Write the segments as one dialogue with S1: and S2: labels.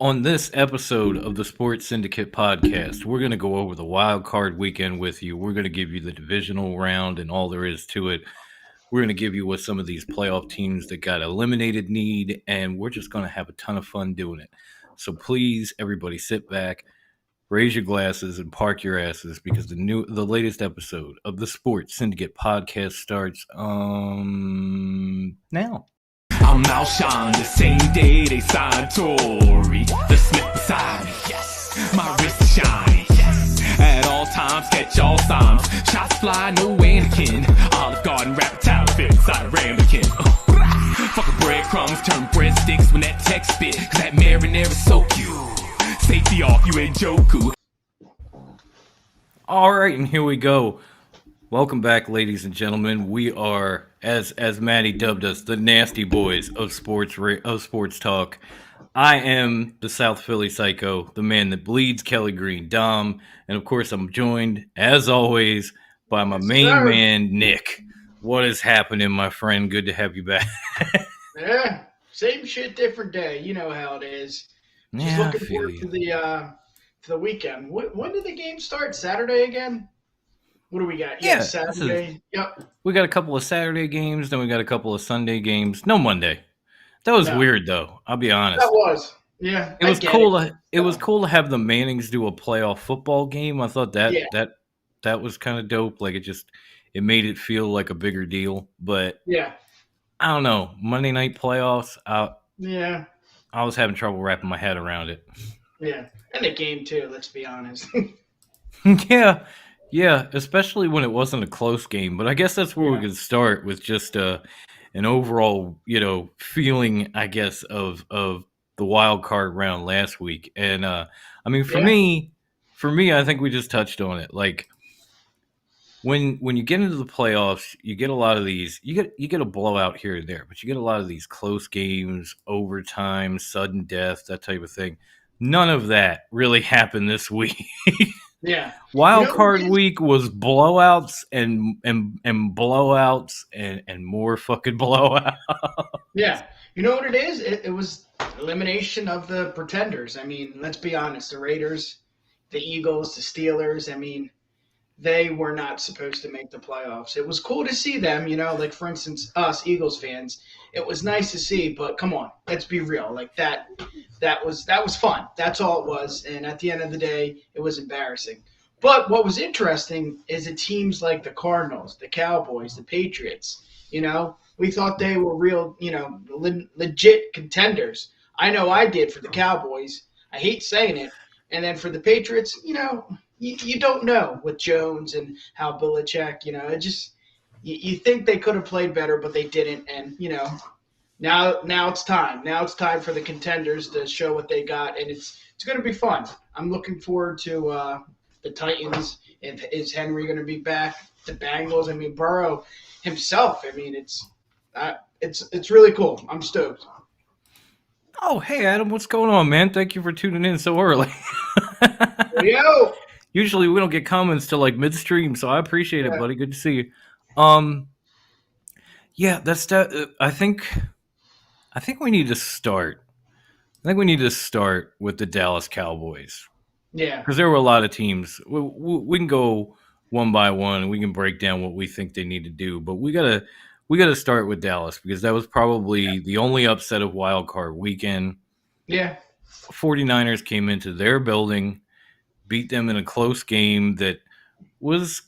S1: On this episode of the Sports Syndicate podcast, we're going to go over the wild card weekend with you. We're going to give you the divisional round and all there is to it. We're going to give you what some of these playoff teams that got eliminated need, and we're just going to have a ton of fun doing it. So please, everybody, sit back, raise your glasses, and park your asses because the latest episode of the Sports Syndicate podcast starts now.
S2: I'm outshine the same day they signed Tory. The Smith beside me, yes. My wrist is shiny, yes. At all times, catch all signs. Shots fly, no Anakin. Olive Garden, rapper talent fit inside a ramekin. Fucking breadcrumbs, turn breadsticks when that text spit. Cause that marinara soak you. Safety off, you ain't Joku.
S1: All right, and here we go. Welcome back, ladies and gentlemen. We are, as Maddie dubbed us, the nasty boys of sports talk. I am the South Philly psycho, the man that bleeds Kelly Green, Dom, and of course I'm joined, as always, by my main man, Nick. What is happening, my friend? Good to have you back.
S3: Yeah, same shit, different day. You know how it is. Just looking forward to the weekend. When did the game start? Saturday again? What do we got? Yeah, Saturday. Yep.
S1: We got a couple of Saturday games, then we got a couple of Sunday games. No Monday. That was weird, though. I'll be honest.
S3: That was. Yeah.
S1: It was cool. It was cool to have the Mannings do a playoff football game. I thought that was kind of dope. Like it made it feel like a bigger deal. But
S3: yeah,
S1: I don't know. Monday night playoffs. I was having trouble wrapping my head around it.
S3: Yeah, and the game too. Let's be honest.
S1: Yeah, especially when it wasn't a close game. But I guess that's where we could start with just an overall, feeling, I guess, of the wild card round last week. And for me, I think we just touched on it. Like when you get into the playoffs, you get a lot of these. You get a blowout here and there, but you get a lot of these close games, overtime, sudden death, that type of thing. None of that really happened this week.
S3: Yeah.
S1: Wild card week was blowouts and blowouts and more fucking blowouts.
S3: Yeah. You know what it is? It was elimination of the pretenders. I mean, let's be honest. The Raiders, the Eagles, the Steelers, I mean, they were not supposed to make the playoffs. It was cool to see them, like, for instance, us Eagles fans. It was nice to see, but come on, let's be real. Like that was fun. That's all it was. And at the end of the day, it was embarrassing. But what was interesting is the teams like the Cardinals, the Cowboys, the Patriots, we thought they were real, legit contenders. I know I did for the Cowboys. I hate saying it. And then for the Patriots, you don't know with Jones and how Belichick, it just you think they could have played better, but they didn't. And, now it's time. Now it's time for the contenders to show what they got, and it's going to be fun. I'm looking forward to the Titans. Is Henry going to be back? The Bengals. I mean, Burrow himself. I mean, it's really cool. I'm stoked.
S1: Oh, hey, Adam, what's going on, man? Thank you for tuning in so early.
S3: Yo!
S1: Usually we don't get comments till like midstream, so I appreciate it, buddy. Good to see you. That's that. I think we need to start. I think we need to start with the Dallas Cowboys.
S3: Yeah,
S1: because there were a lot of teams. We can go one by one, and we can break down what we think they need to do. But we gotta start with Dallas because that was probably the only upset of wild card weekend.
S3: Yeah,
S1: 49ers came into their building, beat them in a close game that was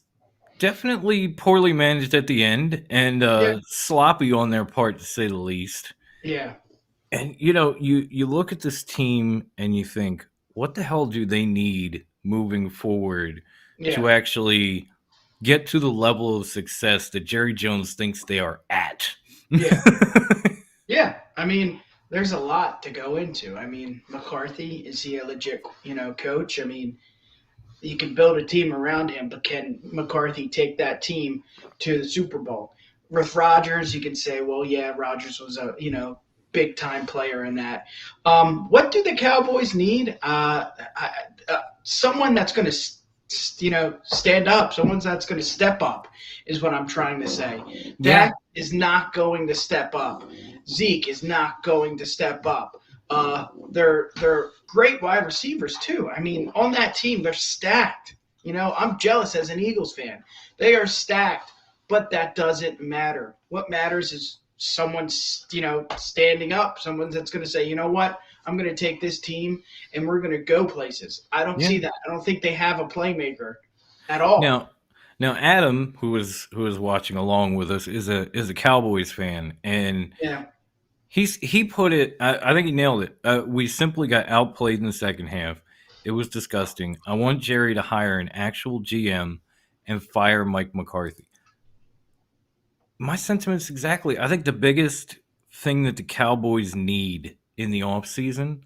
S1: definitely poorly managed at the end and sloppy on their part, to say the least.
S3: Yeah.
S1: And, you look at this team and you think, what the hell do they need moving forward to actually get to the level of success that Jerry Jones thinks they are at?
S3: Yeah. Yeah. I mean, there's a lot to go into. I mean, McCarthy, is he a legit, coach? I mean, you can build a team around him, but can McCarthy take that team to the Super Bowl? With Rodgers, you can say, well, yeah, Rodgers was a, big time player in that. What do the Cowboys need? Someone that's going to, stand up. Someone that's going to step up is what I'm trying to say. Dak is not going to step up. Zeke is not going to step up. They're great wide receivers too. I mean, on that team, they're stacked. You know, I'm jealous as an Eagles fan. They are stacked, but that doesn't matter. What matters is someone's, standing up. Someone that's going to say, you know what, I'm going to take this team and we're going to go places. I don't see that. I don't think they have a playmaker at all.
S1: Now Adam, who was watching along with us, is a Cowboys fan, and
S3: Yeah.
S1: he put it. I think he nailed it. We simply got outplayed in the second half. It was disgusting. I want Jerry to hire an actual GM and fire Mike McCarthy. My sentiments exactly. I think the biggest thing that the Cowboys need in the offseason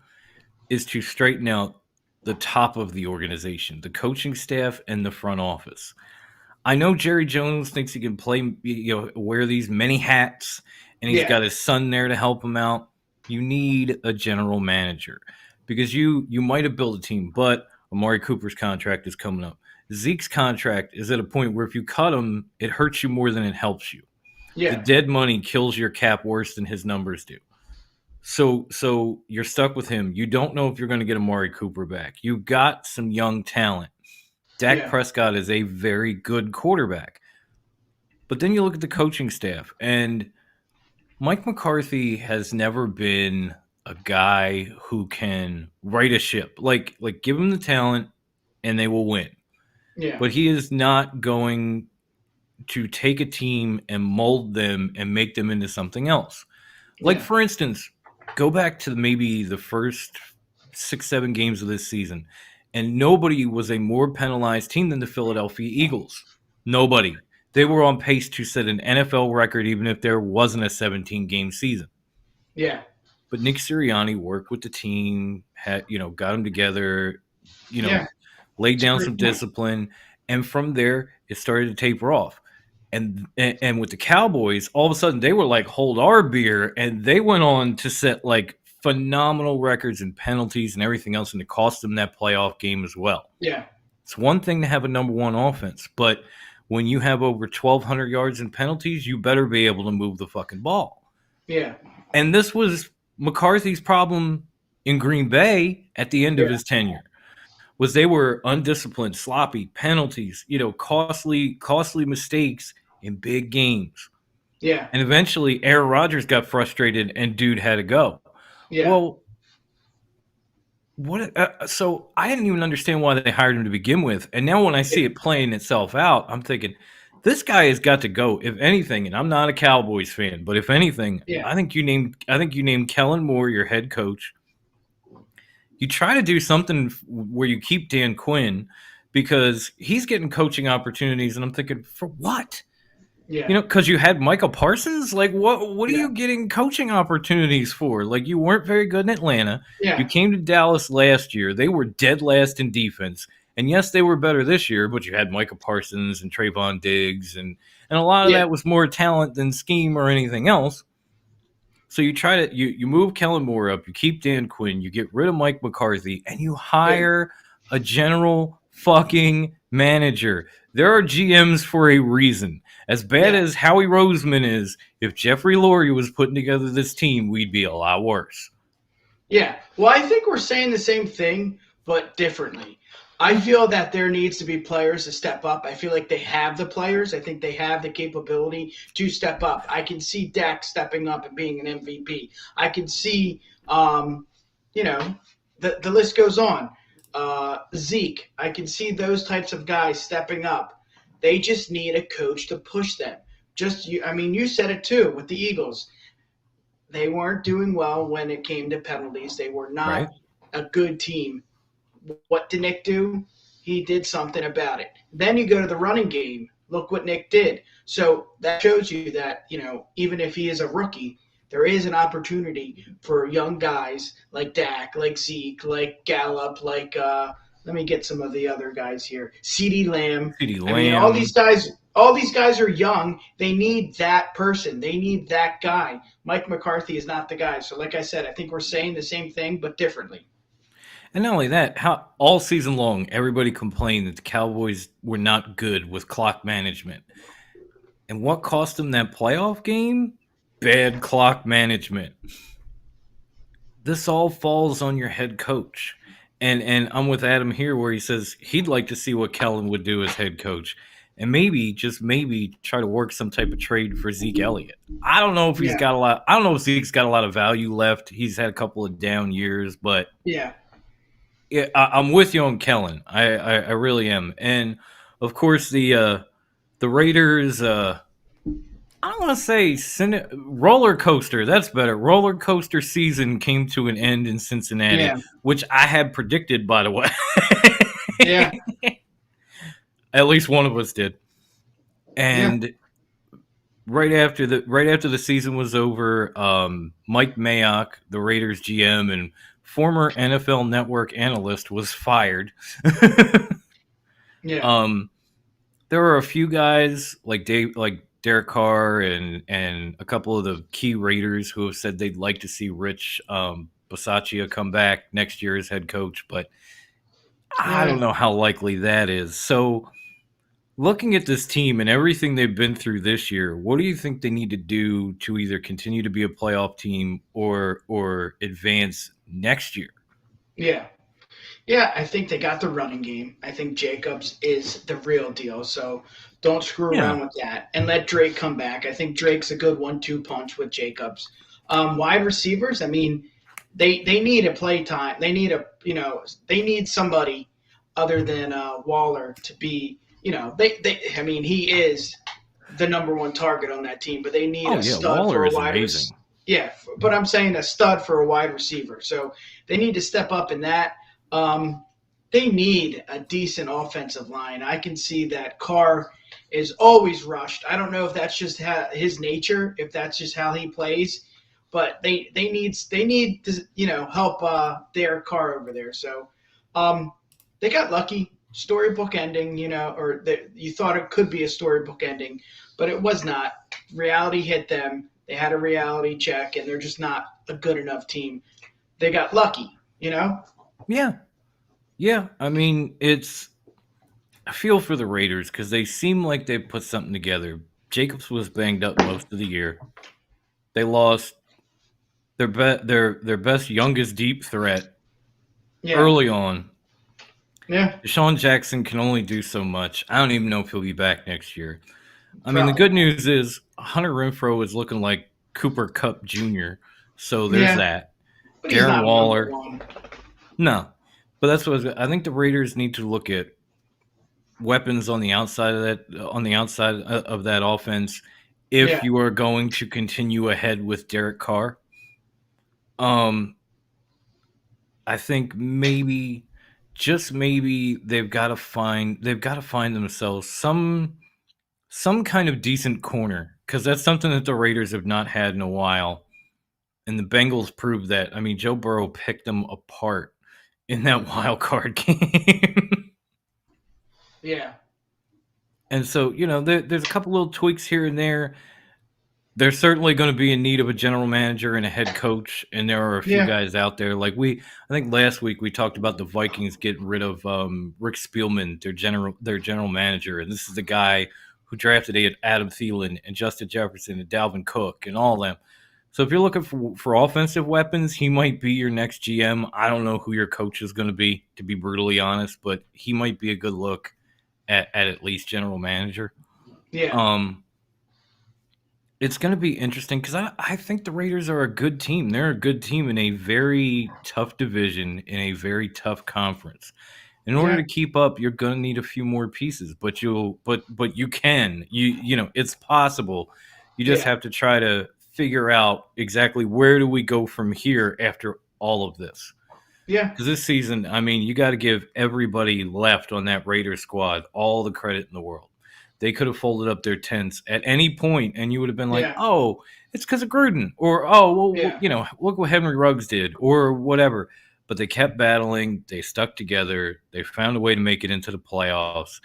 S1: is to straighten out the top of the organization, the coaching staff and the front office. I know Jerry Jones thinks he can play, wear these many hats, and he's got his son there to help him out. You need a general manager because you might have built a team, but Amari Cooper's contract is coming up. Zeke's contract is at a point where if you cut him, it hurts you more than it helps you.
S3: Yeah.
S1: The dead money kills your cap worse than his numbers do. So you're stuck with him. You don't know if you're going to get Amari Cooper back. You got some young talent. Dak Prescott is a very good quarterback. But then you look at the coaching staff, and Mike McCarthy has never been a guy who can right a ship. Like give him the talent and they will win.
S3: Yeah.
S1: But he is not going to take a team and mold them and make them into something else. Like, for instance, go back to maybe the first 6-7 games of this season, and nobody was a more penalized team than the Philadelphia Eagles. Nobody. They were on pace to set an NFL record even if there wasn't a 17-game season.
S3: Yeah.
S1: But Nick Sirianni worked with the team, got them together, laid down some discipline, and from there it started to taper off. And with the Cowboys, all of a sudden they were like, hold our beer, and they went on to set like phenomenal records and penalties and everything else, and it cost them that playoff game as well.
S3: Yeah.
S1: It's one thing to have a number one offense, but when you have over 1,200 yards in penalties, you better be able to move the fucking ball.
S3: Yeah.
S1: And this was McCarthy's problem in Green Bay at the end of his tenure. Was they were undisciplined, sloppy, penalties, costly mistakes in big games.
S3: Yeah.
S1: And eventually Aaron Rodgers got frustrated and dude had to go.
S3: Yeah.
S1: Well, so I didn't even understand why they hired him to begin with. And now when I see it playing itself out, I'm thinking, this guy has got to go. If anything, and I'm not a Cowboys fan, but if anything, I think you named Kellen Moore your head coach. You try to do something where you keep Dan Quinn because he's getting coaching opportunities, and I'm thinking, for what?
S3: Yeah.
S1: Because you had Michael Parsons. Like, what are you getting coaching opportunities for? Like, you weren't very good in Atlanta.
S3: Yeah.
S1: You came to Dallas last year. They were dead last in defense. And yes, they were better this year, but you had Michael Parsons and Trayvon Diggs, and a lot of that was more talent than scheme or anything else. So you try to you move Kellen Moore up, you keep Dan Quinn, you get rid of Mike McCarthy, and you hire a general fucking manager. There are GMs for a reason. As bad as Howie Roseman is, if Jeffrey Lurie was putting together this team, we'd be a lot worse.
S3: Yeah. Well, I think we're saying the same thing, but differently. I feel that there needs to be players to step up. I feel like they have the players. I think they have the capability to step up. I can see Dak stepping up and being an MVP. I can see, the list goes on. Zeke, I can see those types of guys stepping up. They just need a coach to push them. You said it too with the Eagles. They weren't doing well when it came to penalties. They were not a good team. What did Nick do? He did something about it. Then you go to the running game. Look what Nick did. So that shows you that, even if he is a rookie, there is an opportunity for young guys like Dak, like Zeke, like Gallup, like let me get some of the other guys here. CeeDee Lamb. I mean, all these guys are young. They need that person. They need that guy. Mike McCarthy is not the guy. So like I said, I think we're saying the same thing but differently.
S1: And not only that, how all season long everybody complained that the Cowboys were not good with clock management. And what cost them that playoff game? Bad clock management. this all falls on your head coach. And I'm with Adam here where he says he'd like to see what Kellen would do as head coach. And maybe, just maybe, try to work some type of trade for Zeke Elliott. I don't know if he's
S3: Yeah.
S1: got a lot. I don't know if Zeke's got a lot of value left. He's had a couple of down years, but
S3: Yeah.
S1: yeah, I'm with you on Kellen. I really am. And of course the Raiders. I don't want to say roller coaster. That's better. Roller coaster season came to an end in Cincinnati,
S3: Yeah.
S1: which I had predicted, by the way.
S3: Yeah.
S1: At least one of us did. And right after the season was over, Mike Mayock, the Raiders GM and former NFL Network analyst, was fired.
S3: Yeah.
S1: There were a few guys like Derek Carr and a couple of the key Raiders who have said they'd like to see Rich Bisaccia come back next year as head coach, but I don't know how likely that is. So, looking at this team and everything they've been through this year, what do you think they need to do to either continue to be a playoff team or advance next year?
S3: Yeah. Yeah, I think they got the running game. I think Jacobs is the real deal. So don't screw around with that and let Drake come back. I think Drake's a good 1-2 punch with Jacobs. Wide receivers, I mean, they need a play time. They need they need somebody other than Waller to be, I mean, he is the number one target on that team, but they need a stud
S1: Waller
S3: for a
S1: is
S3: wide
S1: amazing.
S3: Yeah, but I'm saying a stud for a wide receiver. So they need to step up in that. They need a decent offensive line. I can see that Carr is always rushed. I don't know if that's just his nature, if that's just how he plays, but they need to help Derek Carr over there. So they got lucky. Storybook ending, or you thought it could be a storybook ending, but it was not. Reality hit them. They had a reality check, and they're just not a good enough team. They got lucky,
S1: Yeah, I mean, I feel for the Raiders because they seem like they put something together. Jacobs was banged up most of the year. They lost their best youngest deep threat early on.
S3: Yeah.
S1: Deshaun Jackson can only do so much. I don't even know if he'll be back next year. I mean, the good news is Hunter Renfrow is looking like Cooper Kupp Jr., so there's that.
S3: But
S1: Darren Waller. No. But that's what I think the Raiders need to look at weapons on the outside of that offense if you are going to continue ahead with Derek Carr. I think maybe, just maybe, they've got to find themselves some kind of decent corner, because that's something that the Raiders have not had in a while. And the Bengals proved that. I mean, Joe Burrow picked them apart in that wild card game.
S3: Yeah.
S1: And so, there's a couple little tweaks here and there. They're certainly going to be in need of a general manager and a head coach, and there are a few guys out there. Like I think last week we talked about the Vikings getting rid of Rick Spielman, their general manager, and this is the guy who drafted Adam Thielen and Justin Jefferson and Dalvin Cook and all of them. So if you're looking for offensive weapons, he might be your next GM. I don't know who your coach is going to be brutally honest, but he might be a good look at least general manager.
S3: Yeah.
S1: It's going to be interesting because I think the Raiders are a good team. They're a good team in a very tough division, in a very tough conference. In order to keep up, you're going to need a few more pieces, but you can. It's possible. You just have to try to figure out exactly where do we go from here after all of this.
S3: Yeah.
S1: Because this season, I mean, you got to give everybody left on that Raiders squad all the credit in the world. They could have folded up their tents at any point, and you would have been like, oh, it's because of Gruden. Or, look what Henry Ruggs did, or whatever. But they kept battling. They stuck together. They found a way to make it into the playoffs.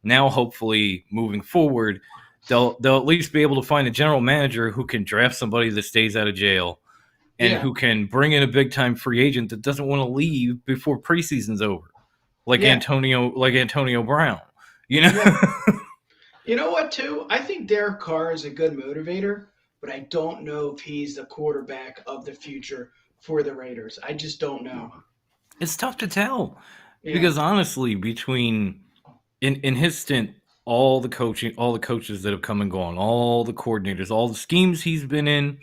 S1: Now, hopefully, moving forward, they'll at least be able to find a general manager who can draft somebody that stays out of jail and who can bring in a big-time free agent that doesn't want to leave before preseason's over, like Antonio Brown.
S3: You know what, too? I think Derek Carr is a good motivator, but I don't know if he's the quarterback of the future for the Raiders. I just don't know.
S1: It's tough to tell
S3: Yeah.
S1: because honestly, between in his stint, all the coaches that have come and gone, all the coordinators, all the schemes he's been in,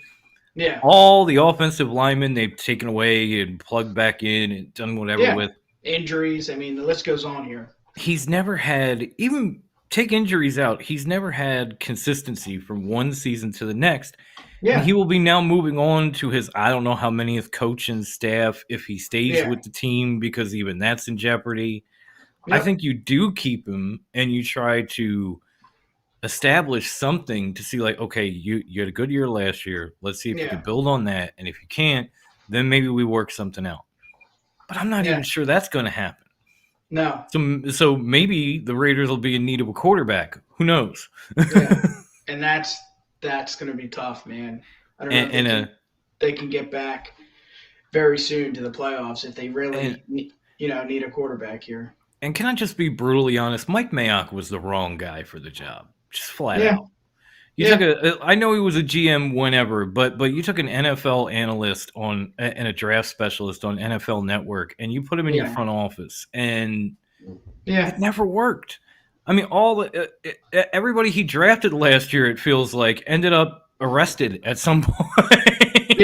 S3: Yeah.
S1: all the offensive linemen they've taken away and plugged back in and done whatever
S3: Yeah.
S1: with.
S3: Injuries. I mean, the list goes on here.
S1: He's never had, even take injuries out, he's never had consistency from one season to the next.
S3: Yeah.
S1: And he will be now moving on to his, I don't know how many of coach and staff if he stays with the team, because even that's in jeopardy.
S3: Yep.
S1: I think you do keep him and you try to establish something to see, like, okay, you had a good year last year. Let's see if you can build on that. And if you can't, then maybe we work something out. But I'm not even sure that's going to happen.
S3: No.
S1: So maybe the Raiders will be in need of a quarterback. Who knows?
S3: And that's going to be tough, man. I don't know if they can get back very soon to the playoffs if they really need a quarterback here.
S1: And can I just be brutally honest? Mike Mayock was the wrong guy for the job. Just flat out. You took I know he was a GM whenever, but you took an NFL analyst and a draft specialist on NFL Network, and you put him in your front office, and it never worked. I mean, everybody he drafted last year, it feels like, ended up arrested at some point.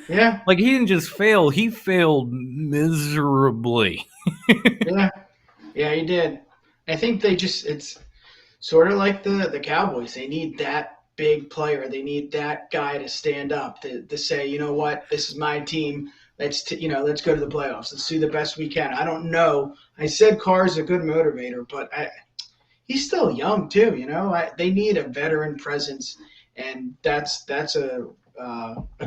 S3: Yeah.
S1: Like, he didn't just fail; he failed miserably.
S3: Yeah, he did. I think it's sort of like the Cowboys. They need that big player. They need that guy to stand up to say, you know what, this is my team. Let's go to the playoffs. Let's do the best we can. I don't know. I said Carr's a good motivator, but he's still young too. They need a veteran presence, and that's a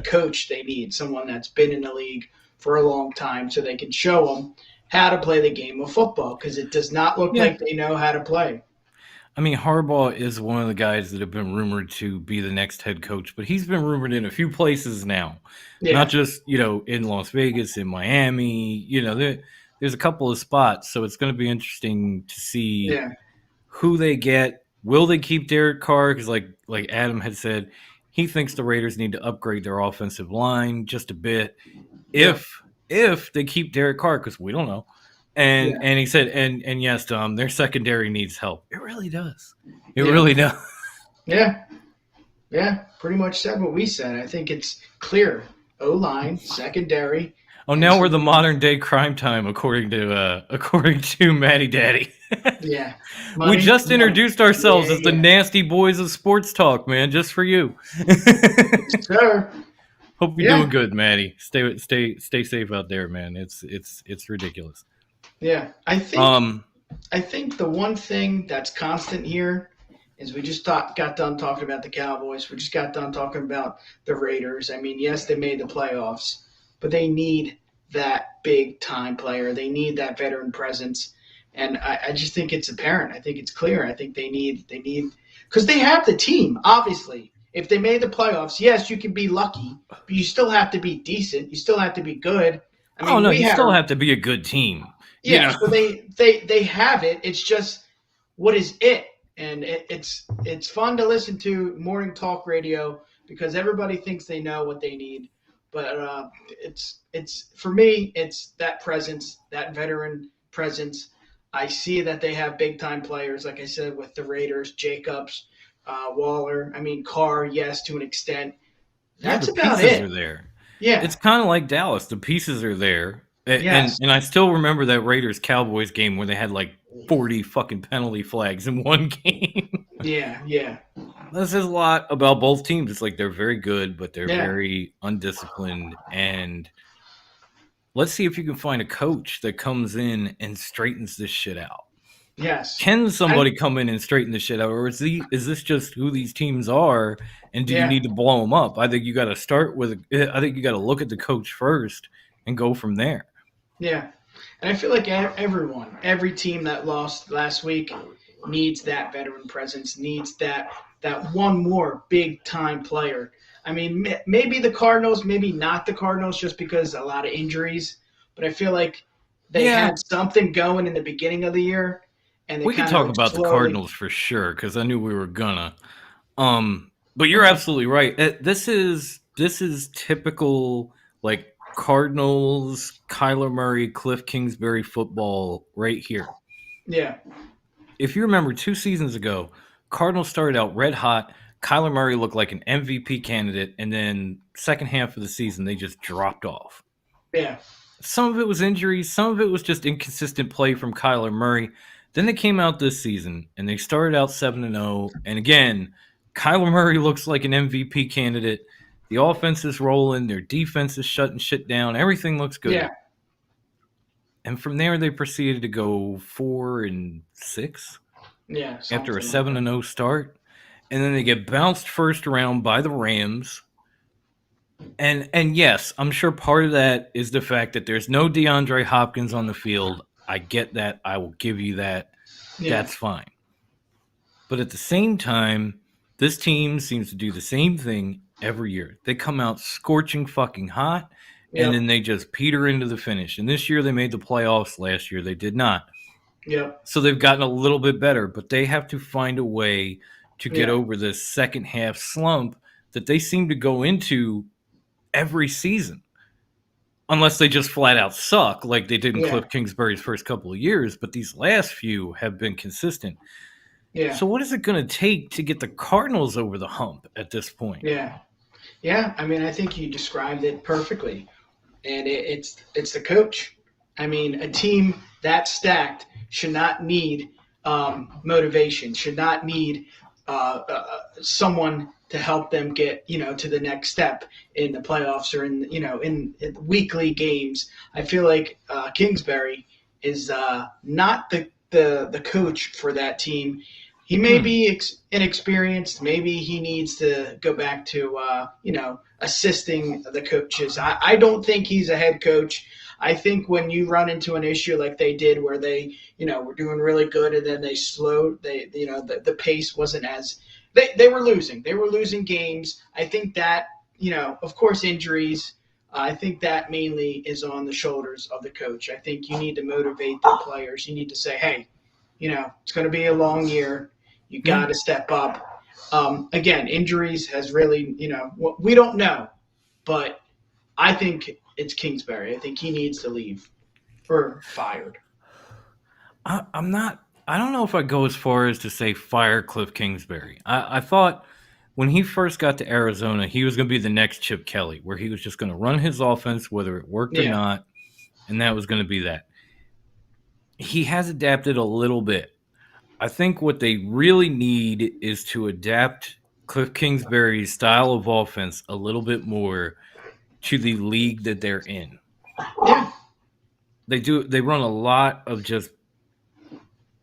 S3: coach they need, someone that's been in the league for a long time, so they can show them how to play the game of football, because it does not look like they know how to play.
S1: I mean, Harbaugh is one of the guys that have been rumored to be the next head coach, but he's been rumored in a few places now, not just, in Las Vegas, in Miami, there's a couple of spots. So it's going to be interesting to see who they get. Will they keep Derek Carr? Because like Adam had said, he thinks the Raiders need to upgrade their offensive line just a bit. If they keep Derek Carr, because we don't know. And he said, and yes, Tom, their secondary needs help. It really does. It really does.
S3: Yeah. Yeah, pretty much said what we said. I think it's clear. O-line, secondary.
S1: Oh, now we're the modern day crime time, according to Matty Daddy.
S3: Yeah.
S1: We just introduced ourselves as the nasty boys of sports talk, man, just for you.
S3: Sure.
S1: Hope you're doing good, Matty. Stay safe out there, man. It's ridiculous.
S3: Yeah, I think the one thing that's constant here is we just got done talking about the Cowboys. We just got done talking about the Raiders. I mean, yes, they made the playoffs, but they need that big time player. They need that veteran presence, and I just think it's apparent. I think it's clear. I think they need because they have the team. Obviously, if they made the playoffs, yes, you can be lucky, but you still have to be decent. You still have to be good. I mean,
S1: you still have to be a good team.
S3: Yeah, so they have it. It's just, what is it? And it's fun to listen to morning talk radio because everybody thinks they know what they need. But it's for me, it's that presence, that veteran presence. I see that they have big time players, like I said, with the Raiders, Jacobs, Waller. I mean, Carr, yes, to an extent. That's about it.
S1: The pieces are there.
S3: Yeah,
S1: it's kind of like Dallas. The pieces are there.
S3: Yes.
S1: And I still remember that Raiders-Cowboys game where they had like 40 fucking penalty flags in one game.
S3: Yeah.
S1: This is a lot about both teams. It's like they're very good, but they're very undisciplined. And let's see if you can find a coach that comes in and straightens this shit out.
S3: Yes.
S1: Can somebody come in and straighten this shit out? Or is this just who these teams are? And do you need to blow them up? I think you got to start with – I think you got to look at the coach first and go from there.
S3: Yeah, and I feel like every team that lost last week needs that veteran presence, needs that one more big-time player. I mean, maybe the Cardinals, maybe not the Cardinals, just because a lot of injuries. But I feel like they had something going in the beginning of the year. And
S1: we can talk about the Cardinals for sure because I knew we were gonna. But you're absolutely right. This is typical like Cardinals, Kyler Murray, Cliff Kingsbury football right here.
S3: Yeah.
S1: If you remember 2 seasons ago, Cardinals started out red hot. Kyler Murray looked like an MVP candidate, and then second half of the season they just dropped off.
S3: Yeah.
S1: Some of it was injuries, some of it was just inconsistent play from Kyler Murray. Then they came out this season and they started out 7-0, and again, Kyler Murray looks like an MVP candidate. The offense is rolling, their defense is shutting shit down, everything looks good.
S3: Yeah.
S1: And from there, they proceeded to go 4-6.
S3: Yeah.
S1: After a 7-0 start, and then they get bounced first round by the Rams. And yes, I'm sure part of that is the fact that there's no DeAndre Hopkins on the field. I get that. I will give you that.
S3: Yeah.
S1: That's fine. But at the same time, this team seems to do the same thing every year. They come out scorching fucking hot, and then they just peter into the finish. And this year they made the playoffs. Last year they did not.
S3: Yeah.
S1: So they've gotten a little bit better, but they have to find a way to get over this second half slump that they seem to go into every season. Unless they just flat out suck like they did in Cliff Kingsbury's first couple of years, but these last few have been consistent.
S3: Yeah.
S1: So what is it going to take to get the Cardinals over the hump at this point?
S3: Yeah. Yeah. I mean, I think you described it perfectly. And it's the coach. I mean, a team that stacked should not need motivation, should not need someone to help them get, to the next step in the playoffs or in weekly games. I feel like Kingsbury is not the coach for that team. He may be inexperienced. Maybe he needs to go back to, assisting the coaches. I don't think he's a head coach. I think when you run into an issue like they did where they, were doing really good and then they slowed, the pace wasn't as – they were losing. They were losing games. I think that, of course, injuries, I think that mainly is on the shoulders of the coach. I think you need to motivate the players. You need to say, hey, it's going to be a long year. You got to step up. Again, injuries has really, we don't know, but I think it's Kingsbury. I think he needs to leave or fired.
S1: I don't know if I'd go as far as to say fire Cliff Kingsbury. I thought when he first got to Arizona, he was going to be the next Chip Kelly, where he was just going to run his offense, whether it worked or not, and that was going to be that. He has adapted a little bit. I think what they really need is to adapt Cliff Kingsbury's style of offense a little bit more to the league that they're in.
S3: Yeah.
S1: They run a lot of just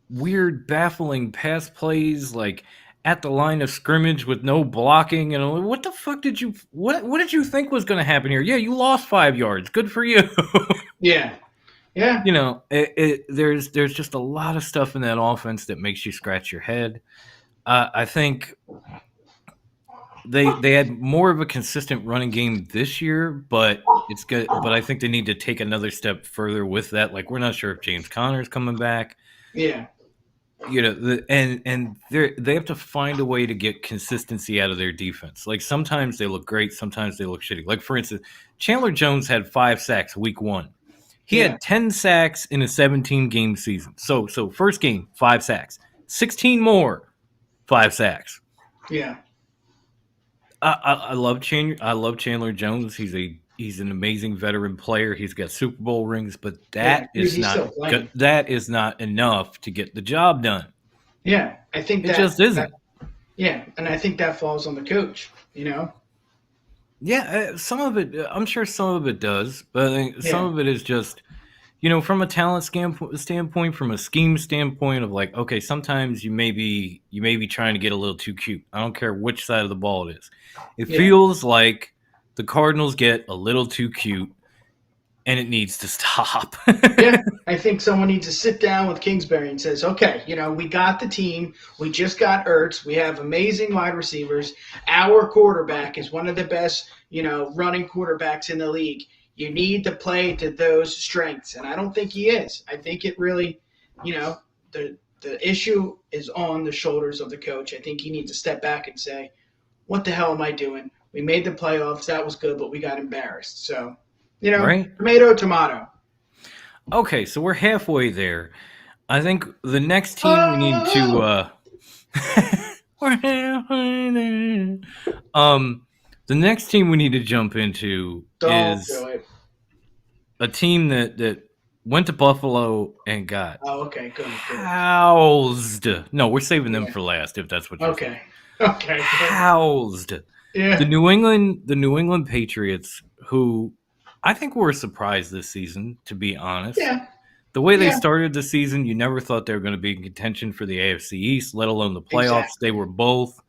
S1: weird, baffling pass plays, like at the line of scrimmage with no blocking. And what the fuck did you think was going to happen here? Yeah, you lost 5 yards. Good for you.
S3: Yeah. Yeah.
S1: There's just a lot of stuff in that offense that makes you scratch your head. I think they had more of a consistent running game this year, but it's good. But I think they need to take another step further with that. Like, we're not sure if James Conner's coming back.
S3: Yeah.
S1: And they have to find a way to get consistency out of their defense. Like, sometimes they look great, sometimes they look shitty. Like, for instance, Chandler Jones had 5 sacks week 1. He had 10 sacks in a 17-game season. So first game, 5 sacks. 16 more, 5 sacks.
S3: Yeah.
S1: I love Chandler Jones. He's an amazing veteran player. He's got Super Bowl rings, but that is not enough to get the job done.
S3: Yeah, I think
S1: it just isn't.
S3: And I think that falls on the coach.
S1: Yeah, some of it, I'm sure some of it does, but I think some of it is just, from a talent standpoint, from a scheme standpoint of like, okay, sometimes you may be trying to get a little too cute. I don't care which side of the ball it is. It feels like the Cardinals get a little too cute, and it needs to stop.
S3: Yeah, I think someone needs to sit down with Kingsbury and says, okay, we got the team. We just got Ertz. We have amazing wide receivers. Our quarterback is one of the best, running quarterbacks in the league. You need to play to those strengths. And I don't think he is. I think it really, the issue is on the shoulders of the coach. I think he needs to step back and say, what the hell am I doing? We made the playoffs. That was good, but we got embarrassed. So
S1: right?
S3: Tomato, tomato.
S1: Okay, so we're halfway there. I think the next team we need to
S3: Oh!
S1: we're halfway there. The next team we need to jump into
S3: Don't do
S1: is
S3: it.
S1: a team that went to Buffalo and got
S3: Oh, okay, good.
S1: housed. No, we're saving them
S3: Yeah.
S1: for last, if that's what you're saying.
S3: Okay, good.
S1: Housed.
S3: Yeah.
S1: The New England Patriots, who I think were a surprise this season, to be honest.
S3: Yeah.
S1: The way they
S3: Yeah.
S1: started the season, you never thought they were going to be in contention for the AFC East, let alone the playoffs.
S3: Exactly.
S1: They were both.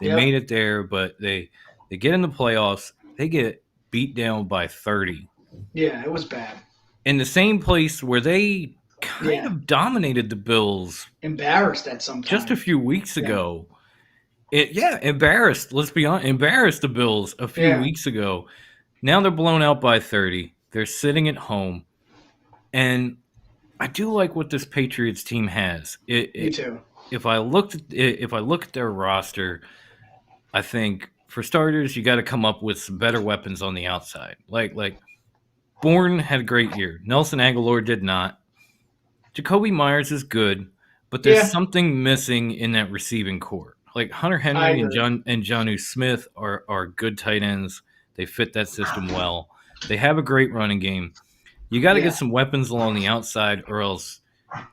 S1: They
S3: Yep.
S1: made it there, but they get in the playoffs. They get beat down by 30.
S3: Yeah, it was bad.
S1: In the same place where they kind of dominated the Bills
S3: Embarrassed at some time.
S1: just a few weeks ago. Embarrassed. Let's be honest. Embarrassed the Bills a few weeks ago. Now they're blown out by 30. They're sitting at home. And I do like what this Patriots team has.
S3: Me too.
S1: If I look at their roster, I think for starters, you got to come up with some better weapons on the outside. Like Bourne had a great year. Nelson Aguilar did not. Jacoby Myers is good, but there's something missing in that receiving core. Like Hunter Henry and Jonnu Smith are good tight ends. They fit that system well. They have a great running game. You got to get some weapons along the outside, or else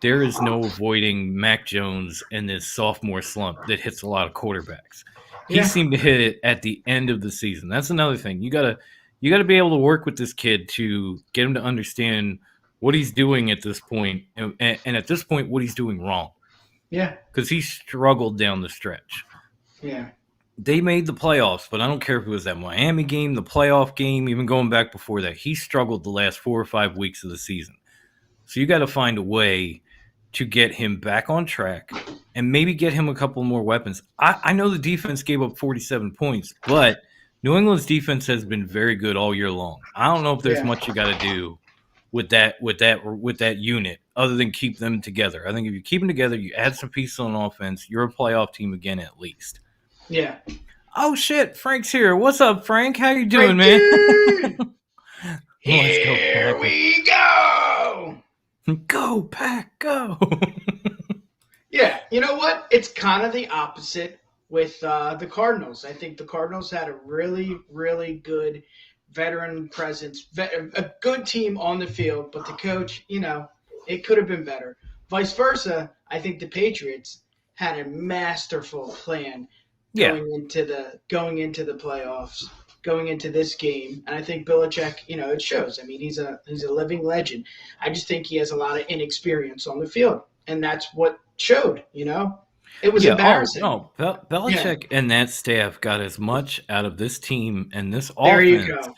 S1: there is no avoiding Mac Jones and this sophomore slump that hits a lot of quarterbacks. He seemed to hit it at the end of the season. That's another thing. You gotta be able to work with this kid to get him to understand what he's doing at this point, and at this point, what he's doing wrong.
S3: Yeah.
S1: Because he struggled down the stretch.
S3: Yeah.
S1: They made the playoffs, but I don't care if it was that Miami game, the playoff game, even going back before that. He struggled the last 4 or 5 weeks of the season. So you got to find a way to get him back on track and maybe get him a couple more weapons. I know the defense gave up 47 points, but New England's defense has been very good all year long. I don't know if there's much you got to do with that unit other than keep them together. I think if you keep them together, you add some pieces on offense, you're a playoff team again at least.
S3: Yeah.
S1: Oh shit, Frank's here. What's up, Frank? How you doing, man?
S3: Here we go.
S1: Go, Pack, go.
S3: Yeah, you know what? It's kind of the opposite with the Cardinals. I think the Cardinals had a really, really good veteran presence, a good team on the field, but the coach, it could have been better. Vice versa, I think the Patriots had a masterful plan going into the playoffs, going into this game, and I think Belichick, it shows. I mean, he's a living legend. I just think he has a lot of inexperience on the field, and that's what showed. It was embarrassing.
S1: Belichick and that staff got as much out of this team and this offense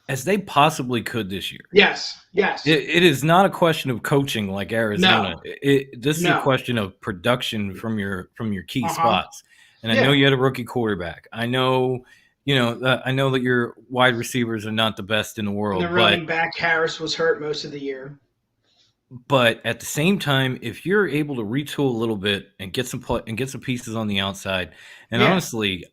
S1: as they possibly could this year.
S3: Yes.
S1: It is not a question of coaching like Arizona. No. This is a question of production from your key spots. And I know you had a rookie quarterback. I know, I know that your wide receivers are not the best in the world.
S3: The running back Harris was hurt most of the year.
S1: But at the same time, if you're able to retool a little bit and get some pieces on the outside, and honestly,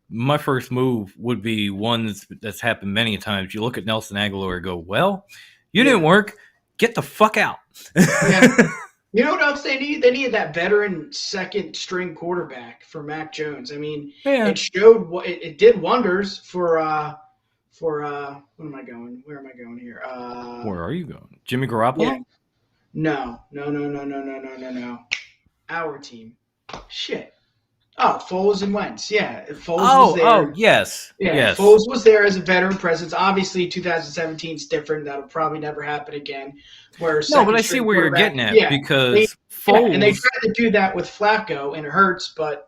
S1: my first move would be one that's happened many times. You look at Nelson Aguilar and go, "Well, you didn't work. Get the fuck out."
S3: You know what else they need? They needed that veteran second string quarterback for Mac Jones. I mean, it showed it did wonders for what am I going? Where am I going here?
S1: Where are you going? Jimmy Garoppolo?
S3: Yeah. No. Our team. Shit. Oh, Foles and Wentz. Yeah. Foles was there. Oh,
S1: yes.
S3: Yeah,
S1: yes.
S3: Foles was there as a veteran presence. Obviously, 2017 is different. That'll probably never happen again.
S1: But I see where you're getting at because
S3: Foles. And they tried to do that with Flacco, and it hurts, but,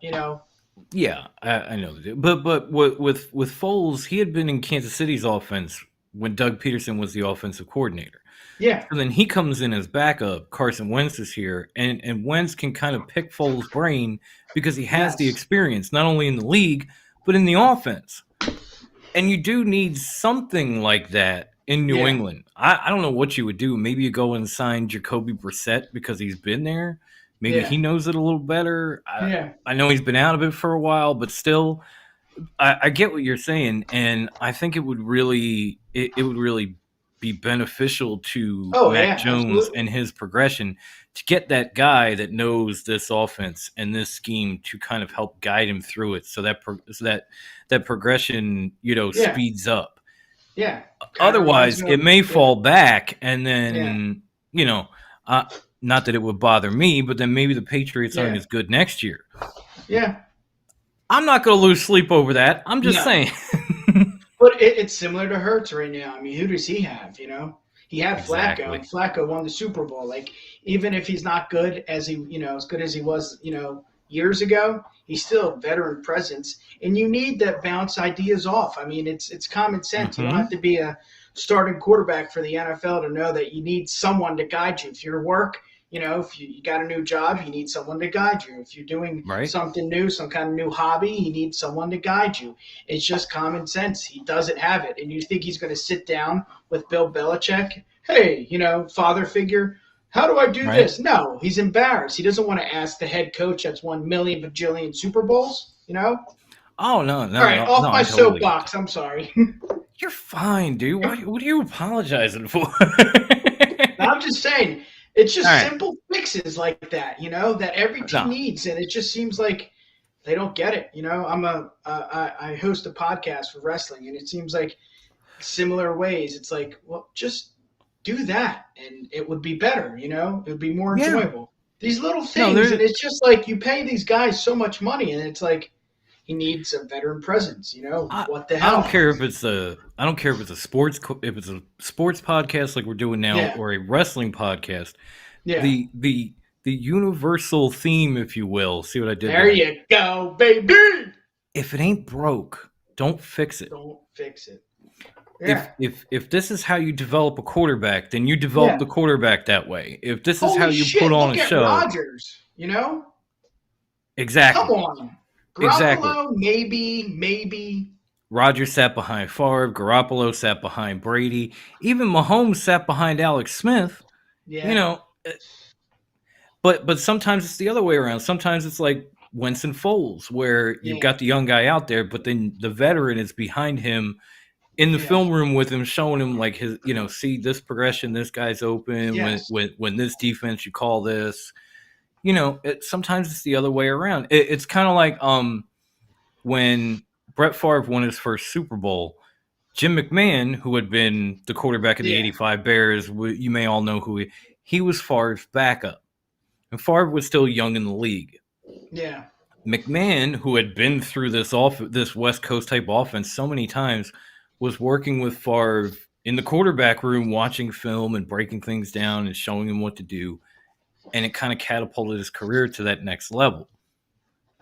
S1: Yeah, I know. But with Foles, he had been in Kansas City's offense when Doug Peterson was the offensive coordinator.
S3: Yeah.
S1: And then he comes in as backup. Carson Wentz is here, and Wentz can kind of pick Foles' brain because he has the experience, not only in the league, but in the offense. And you do need something like that in New England. I don't know what you would do. Maybe you go and sign Jacoby Brissett because he's been there. Maybe he knows it a little better. I know he's been out of it for a while, but still, I get what you're saying, and I think it would really be beneficial to
S3: Oh
S1: Mac
S3: yeah,
S1: Jones
S3: absolutely.
S1: and his progression to get that guy that knows this offense and this scheme to kind of help guide him through it, so that progression,
S3: Yeah,
S1: speeds up.
S3: yeah. Kind of reminds
S1: Otherwise,
S3: me
S1: it
S3: of
S1: may
S3: yeah,
S1: fall back, and
S3: yeah,
S1: then uh, not that it would bother me, but then maybe the Patriots aren't
S3: yeah,
S1: as good next year.
S3: yeah.
S1: I'm not going to lose sleep over that. I'm just
S3: No,
S1: saying.
S3: but it's similar to Hurts right now. I mean, who does he have? He had Flacco,
S1: Exactly.
S3: and Flacco won the Super Bowl. Like, even if he's not good as good as he was, years ago, he's still a veteran presence. And you need that bounce ideas off. I mean, it's common sense. You don't
S1: Hmm.
S3: have to be a starting quarterback for the NFL to know that you need someone to guide you. If your work, if you got a new job, you need someone to guide you. If you're doing
S1: Right.
S3: something new, some kind of new hobby, you need someone to guide you. It's just common sense. He doesn't have it. And you think he's going to sit down with Bill Belichick? Hey, father figure, how do I do
S1: Right.
S3: this? No, he's embarrassed. He doesn't want to ask the head coach that's won million bajillion Super Bowls,
S1: Oh no,
S3: All
S1: no,
S3: right,
S1: no,
S3: off
S1: no!
S3: my
S1: I totally get
S3: soapbox.
S1: that.
S3: I'm sorry.
S1: You're fine, dude. What are you apologizing for?
S3: I'm just saying, it's
S1: All
S3: just
S1: right.
S3: simple fixes like that, that every team
S1: No.
S3: needs, and it just seems like they don't get it. I host a podcast for wrestling, and it seems like similar ways. It's like, well, just do that, and it would be better. It would be more
S1: Yeah.
S3: enjoyable. These little
S1: No.
S3: things, and it's just like you pay these guys so much money, and it's like he needs a veteran presence. What the
S1: I don't
S3: hell?
S1: care if it's a. I don't care if it's a sports podcast like we're doing now,
S3: Yeah,
S1: or a wrestling podcast.
S3: yeah.
S1: The universal theme, if you will. See what I did
S3: There
S1: there?
S3: you go, baby.
S1: If it ain't broke, don't fix it.
S3: Don't fix it.
S1: If
S3: Yeah,
S1: if this is how you develop a quarterback, then you develop
S3: yeah.
S1: the quarterback that way. If this is how
S3: Holy
S1: you put
S3: shit!
S1: on
S3: Look
S1: a
S3: at
S1: show,
S3: Rodgers. Come
S1: exactly,
S3: on,
S1: exactly.
S3: Garoppolo. Maybe.
S1: Rodgers sat behind Favre, Garoppolo sat behind Brady, even Mahomes sat behind Alex Smith. You
S3: Yeah,
S1: know, but sometimes it's the other way around. Sometimes it's like Wentz and Foles, where you've
S3: yeah,
S1: got the young guy out there, but then the veteran is behind him in the
S3: yeah.
S1: film room with him, showing him like his, see this progression, this guy's open. When
S3: Yes.
S1: when this defense, you call this. Sometimes it's the other way around. It's kind of like when Brett Favre won his first Super Bowl. Jim McMahon, who had been the quarterback of the
S3: Yeah,
S1: '85 Bears, you may all know who he was. Favre's backup, and Favre was still young in the league.
S3: yeah,
S1: McMahon, who had been through this West Coast type offense so many times, was working with Favre in the quarterback room, watching film and breaking things down and showing him what to do. And it kind of catapulted his career to that next level.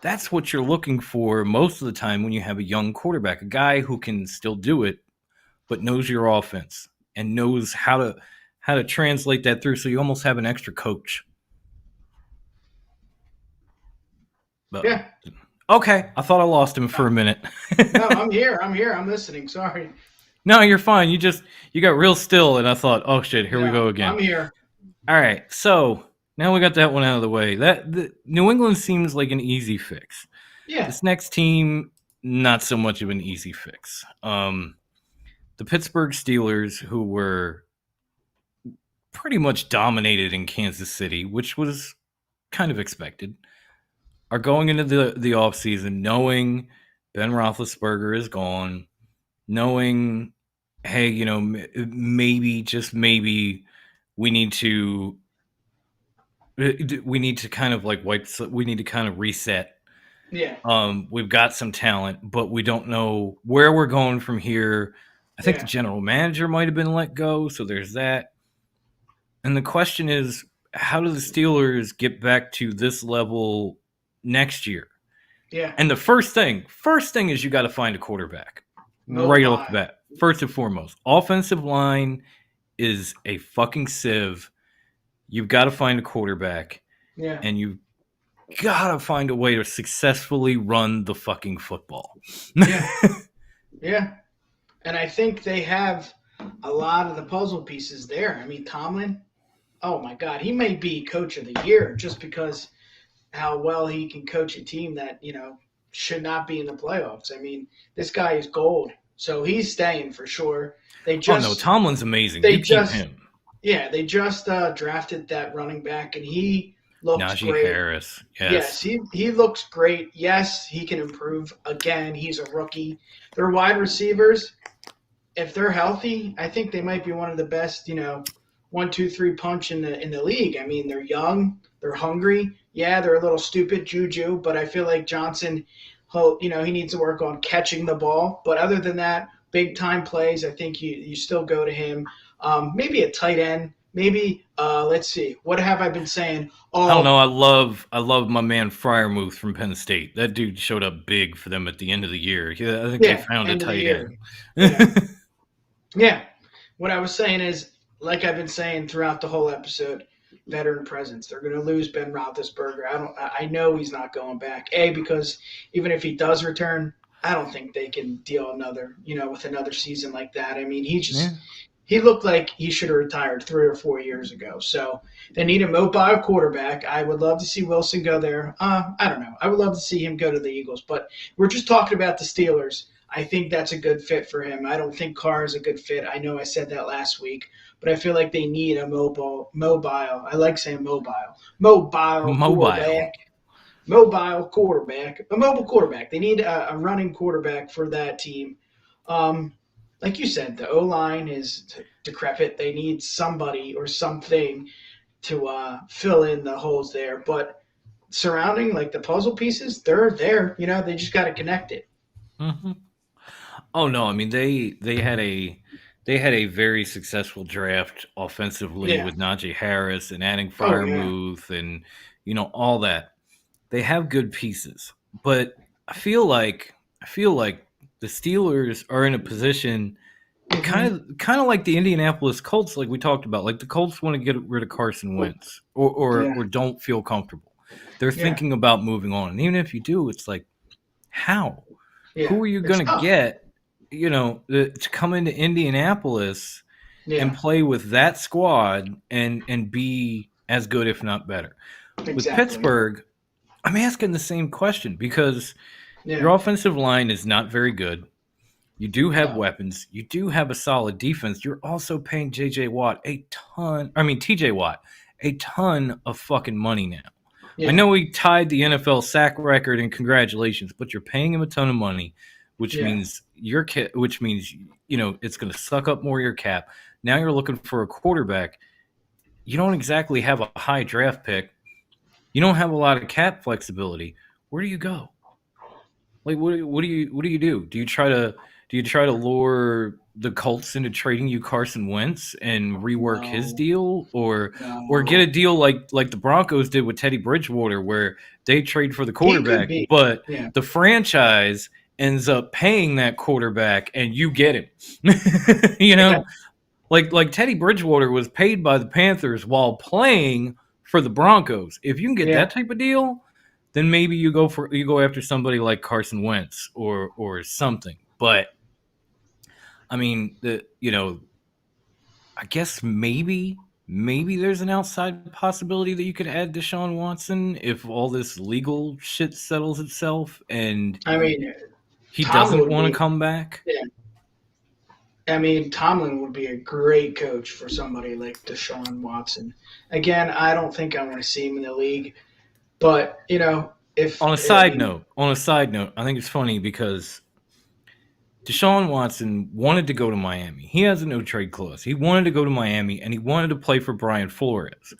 S1: That's what you're looking for most of the time when you have a young quarterback, a guy who can still do it, but knows your offense and knows how to translate that through. So you almost have an extra coach. Uh-oh.
S3: yeah.
S1: Okay, I thought I lost him for a minute.
S3: No, I'm here. I'm listening. Sorry.
S1: No, you're fine. You got real still, and I thought, oh shit, here we
S3: No,
S1: go again.
S3: I'm here.
S1: All right, so now we got that one out of the way. The New England seems like an easy fix.
S3: Yeah,
S1: This next team, not so much of an easy fix. The Pittsburgh Steelers, who were pretty much dominated in Kansas City, which was kind of expected, are going into the offseason knowing Ben Roethlisberger is gone, knowing, hey, maybe, just maybe, we need to kind of like we need to kind of reset.
S3: yeah,
S1: We've got some talent, but we don't know where we're going from here. I think the
S3: yeah,
S1: general manager might have been let go, so there's that. And the question is, how do the Steelers get back to this level next year?
S3: yeah.
S1: And the first thing is you got to find a quarterback
S3: No
S1: right off
S3: lie.
S1: the bat. First and foremost, offensive line is a fucking sieve. You've got to find a quarterback,
S3: Yeah,
S1: and you've got to find a way to successfully run the fucking football.
S3: yeah, yeah. And I think they have a lot of the puzzle pieces there. I mean, Tomlin. Oh my God, he may be coach of the year just because how well he can coach a team that should not be in the playoffs. I mean, this guy is gold. so he's staying for sure.
S1: Oh no, Tomlin's amazing. You keep him.
S3: Yeah, they just drafted that running back, and he looks
S1: Najee
S3: great.
S1: Harris.
S3: Yes, he looks great. Yes, he can improve. Again, he's a rookie. Their wide receivers, if they're healthy, I think they might be one of the best, 1, 2, 3 punch in the league. I mean, they're young, they're hungry. Yeah, they're a little stupid, Juju, but I feel like Johnson, he needs to work on catching the ball. But other than that, big time plays, I think you still go to him. Maybe a tight end. Maybe let's see. What have I been saying?
S1: I don't know. I love my man Fryermuth from Penn State. That dude showed up big for them at the end of the year. Yeah, I think they found a tight end.
S3: Yeah. What I was saying is, like I've been saying throughout the whole episode, veteran presence. They're going to lose Ben Roethlisberger. I know he's not going back. Because even if he does return, I don't think they can deal with another season like that. I mean, he looked like he should have retired 3 or 4 years ago. So they need a mobile quarterback. I would love to see Wilson go there. I don't know. I would love to see him go to the Eagles. But we're just talking about the Steelers. I think that's a good fit for him. I don't think Carr is a good fit. I know I said that last week, but I feel like they need a mobile. I like saying mobile quarterback. Mobile quarterback. A mobile quarterback. They need a running quarterback for that team. Like you said, the O-line is decrepit. They need somebody or something to fill in the holes there. But surrounding, like the puzzle pieces, they're there. They just got to connect it.
S1: Mm-hmm. Oh no, I mean they had a very successful draft offensively with Najee Harris and adding Fryermuth and all that. They have good pieces, but I feel like the Steelers are in a position kind of like the Indianapolis Colts, like we talked about. Like the Colts want to get rid of Carson Wentz or don't feel comfortable. They're thinking about moving on, and even if you do, it's like how. Yeah, who are you going to get, to come into Indianapolis and play with that squad and be as good, if not better? Exactly. With Pittsburgh, I'm asking the same question because your offensive line is not very good. You do have weapons. You do have a solid defense. You're also paying TJ Watt a ton of fucking money now. Yeah. I know he tied the NFL sack record, and congratulations, but you're paying him a ton of money, which means it's going to suck up more of your cap. Now you're looking for a quarterback. You don't exactly have a high draft pick. You don't have a lot of cap flexibility. Where do you go? Like, what do you do? Do you try to lure the Colts into trading you Carson Wentz and rework his deal, or get a deal like the Broncos did with Teddy Bridgewater, where they trade for the quarterback, but the franchise ends up paying that quarterback and you get him. Like Teddy Bridgewater was paid by the Panthers while playing for the Broncos. If you can get that type of deal, then maybe you go after somebody like Carson Wentz or something. But I mean, I guess maybe there's an outside possibility that you could add Deshaun Watson if all this legal shit settles itself and he doesn't want to come back.
S3: Yeah. I mean, Tomlin would be a great coach for somebody like Deshaun Watson. Again, I don't think I want to see him in the league, but if
S1: on a side note, I think it's funny because Deshaun Watson wanted to go to Miami. He has a no-trade clause. He wanted to go to Miami, and he wanted to play for Brian Flores.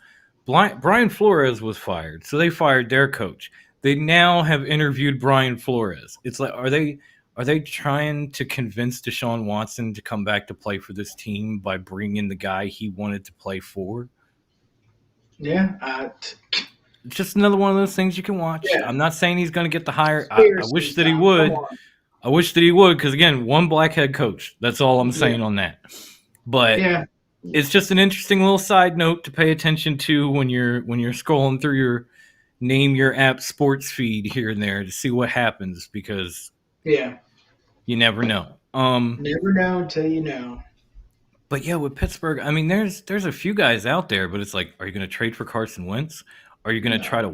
S1: Brian Flores was fired, so they fired their coach. They now have interviewed Brian Flores. It's like, are they trying to convince Deshaun Watson to come back to play for this team by bringing in the guy he wanted to play for?
S3: Yeah.
S1: Just another one of those things you can watch. Yeah. I'm not saying he's going to get the hire. I wish that he would. I wish that he would, because again, one black head coach. That's all I'm saying on that. But it's just an interesting little side note to pay attention to when you're scrolling through your name your app sports feed here and there to see what happens, because you never know.
S3: Never know until you know.
S1: But yeah, with Pittsburgh, I mean, there's a few guys out there, but it's like, are you going to trade for Carson Wentz? Are you going to try to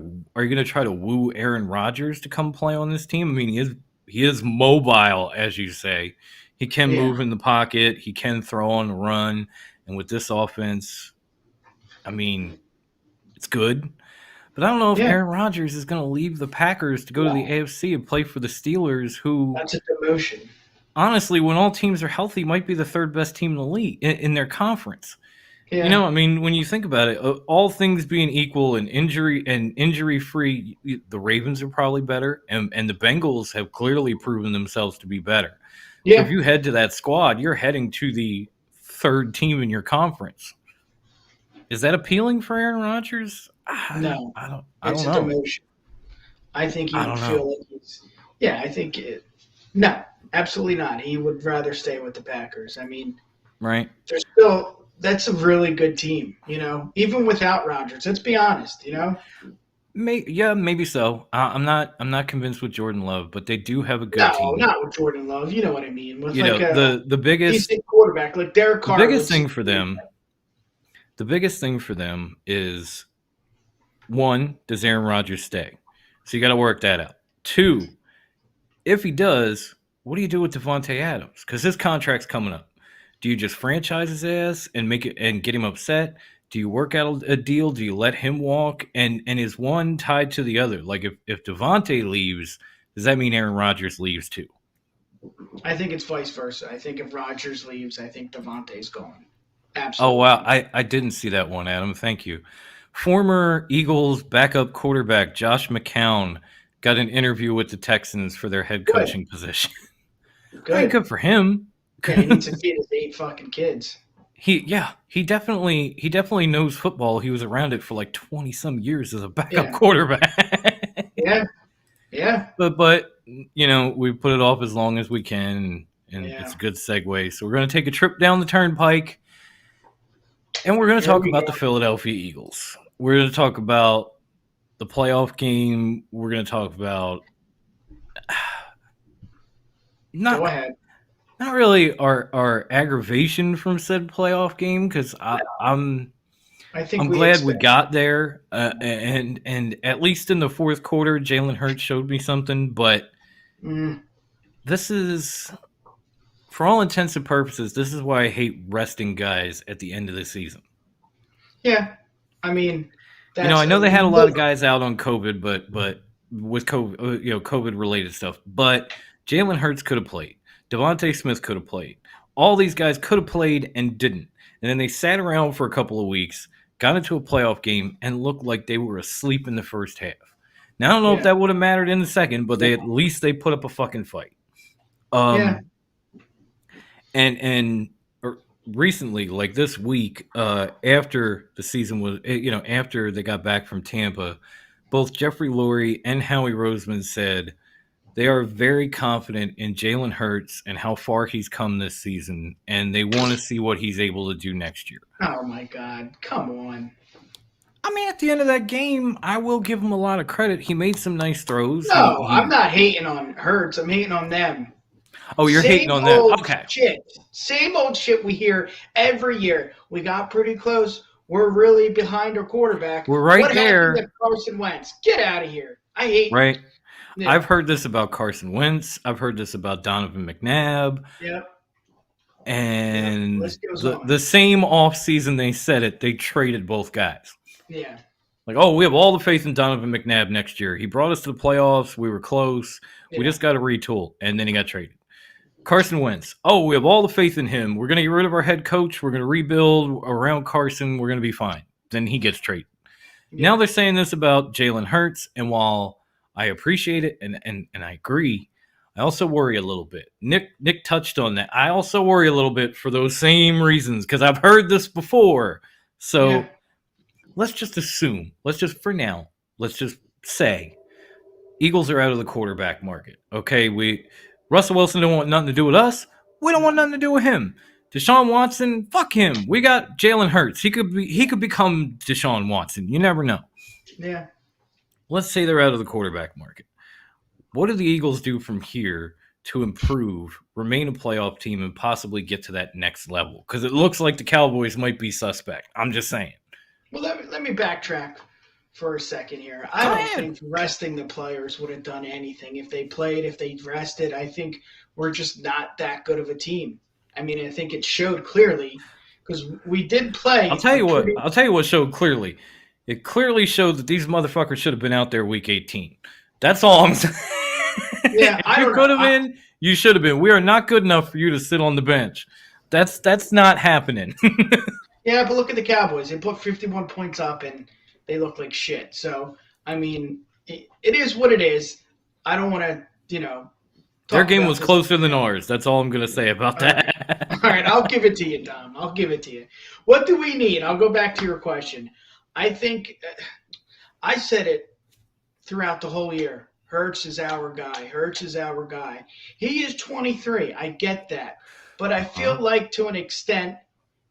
S1: woo Aaron Rodgers to come play on this team? I mean, he is mobile, as you say. He can move in the pocket. He can throw on the run. And with this offense, I mean, it's good. But I don't know if Aaron Rodgers is going to leave the Packers to go to the AFC and play for the Steelers, who...
S3: That's a demotion.
S1: Honestly, when all teams are healthy, might be the third best team in the league in their conference. Yeah. You know, I mean, when you think about it, all things being equal and injury free, the Ravens are probably better, and the Bengals have clearly proven themselves to be better. Yeah. So if you head to that squad, you're heading to the third team in your conference. Is that appealing for Aaron Rodgers?
S3: No,
S1: I don't
S3: know. It's a demotion. I think he would feel like he's. Yeah, I think no, absolutely not. He would rather stay with the Packers. I mean,
S1: right?
S3: That's a really good team. You know, even without Rodgers. Let's be honest. You know.
S1: Maybe so. I'm not convinced with Jordan Love, but they do have a good team.
S3: No, not with Jordan Love. You know what I mean. With
S1: the biggest
S3: decent quarterback like Derek Carr.
S1: The biggest thing for them is, one, does Aaron Rodgers stay? So you got to work that out. Two, if he does, what do you do with Devontae Adams? Because his contract's coming up. Do you just franchise his ass and make it and get him upset? Do you work out a deal? Do you let him walk? And is one tied to the other? Like if Devontae leaves, does that mean Aaron Rodgers leaves too?
S3: I think it's vice versa. I think if Rodgers leaves, I think Devontae's gone. Absolutely.
S1: Oh, wow. I didn't see that one, Adam. Thank you. Former Eagles backup quarterback Josh McCown got an interview with the Texans for their head coaching position. Good for him.
S3: Yeah, he needs to feed his 8 fucking kids.
S1: He definitely knows football. He was around it for like 20 some years as a backup quarterback.
S3: Yeah.
S1: But you know, we put it off as long as we can, and it's a good segue. So we're going to take a trip down the turnpike, and we're going to talk about the Philadelphia Eagles. We're going to talk about the playoff game. We're going to talk about
S3: Go ahead.
S1: Not really our aggravation from said playoff game, because I'm glad we got there, and at least in the fourth quarter, Jalen Hurts showed me something. But this is, for all intents and purposes, this is why I hate resting guys at the end of the season.
S3: Yeah, I mean,
S1: I know they had a lot of guys out on COVID, but with COVID, COVID related stuff. But Jalen Hurts could have played. Devontae Smith could have played. All these guys could have played and didn't. And then they sat around for a couple of weeks, got into a playoff game, and looked like they were asleep in the first half. Now, I don't know if that would have mattered in the second, but at least they put up a fucking fight. And recently, like this week, after the season was, after they got back from Tampa, both Jeffrey Lurie and Howie Roseman said they are very confident in Jalen Hurts and how far he's come this season, and they want to see what he's able to do next year.
S3: Oh, my God. Come on.
S1: I mean, at the end of that game, I will give him a lot of credit. He made some nice throws.
S3: No, I'm not hating on Hurts. I'm hating on them.
S1: Oh, you're hating on them. Okay.
S3: Same old shit we hear every year. We got pretty close. We're really behind our quarterback.
S1: We're right there.
S3: What happened to Carson Wentz? Get out of here. I hate
S1: Right. Yeah. I've heard this about Carson Wentz. I've heard this about Donovan McNabb.
S3: Yep.
S1: And the same offseason they said it, they traded both guys.
S3: Yeah.
S1: Like, oh, we have all the faith in Donovan McNabb next year. He brought us to the playoffs. We were close. Yeah. We just got to retool. And then he got traded. Carson Wentz. Oh, we have all the faith in him. We're going to get rid of our head coach. We're going to rebuild around Carson. We're going to be fine. Then he gets traded. Yeah. Now they're saying this about Jalen Hurts. And while I appreciate it and I agree, I also worry a little bit. Nick touched on that. I also worry a little bit for those same reasons, because I've heard this before. So let's just assume. Let's just say Eagles are out of the quarterback market. Okay, Russell Wilson don't want nothing to do with us. We don't want nothing to do with him. Deshaun Watson, fuck him. We got Jalen Hurts. He could become Deshaun Watson. You never know.
S3: Yeah.
S1: Let's say they're out of the quarterback market. What do the Eagles do from here to improve, remain a playoff team, and possibly get to that next level? Because it looks like the Cowboys might be suspect. I'm just saying.
S3: Well, let me backtrack. for a second here. I don't think resting the players would have done anything. If they played, if they rested, I think we're just not that good of a team. I mean, I think it showed clearly because we did play.
S1: I'll tell you what showed clearly. It clearly showed that these motherfuckers should have been out there week 18. That's all I'm saying.
S3: Yeah,
S1: if you could have been, you should have been. We are not good enough for you to sit on the bench. That's not happening.
S3: Yeah, but look at the Cowboys. They put 51 points up and they look like shit. So, I mean, it is what it is. I don't want to,
S1: their game was closer than ours. That's all I'm going to say about that.
S3: All right, I'll give it to you, Dom. I'll give it to you. What do we need? I'll go back to your question. I think I said it throughout the whole year. Hurts is our guy. Hurts is our guy. He is 23. I get that. But I feel like to an extent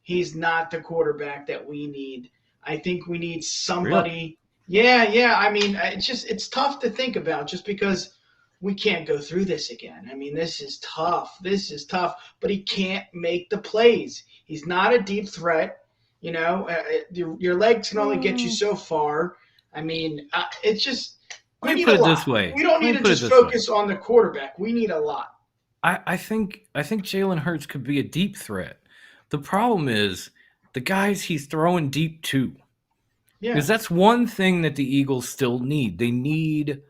S3: he's not the quarterback that we need. I think we need somebody. Really? Yeah. I mean, it's tough to think about just because we can't go through this again. I mean, this is tough. But he can't make the plays. He's not a deep threat. Your legs can only get you so far. I mean, it's just
S1: Let me put it this way.
S3: We don't need to just focus on the quarterback. We need a lot.
S1: I think Jalen Hurts could be a deep threat. The problem is the guys he's throwing deep to. Yeah. Because that's one thing that the Eagles still need. They need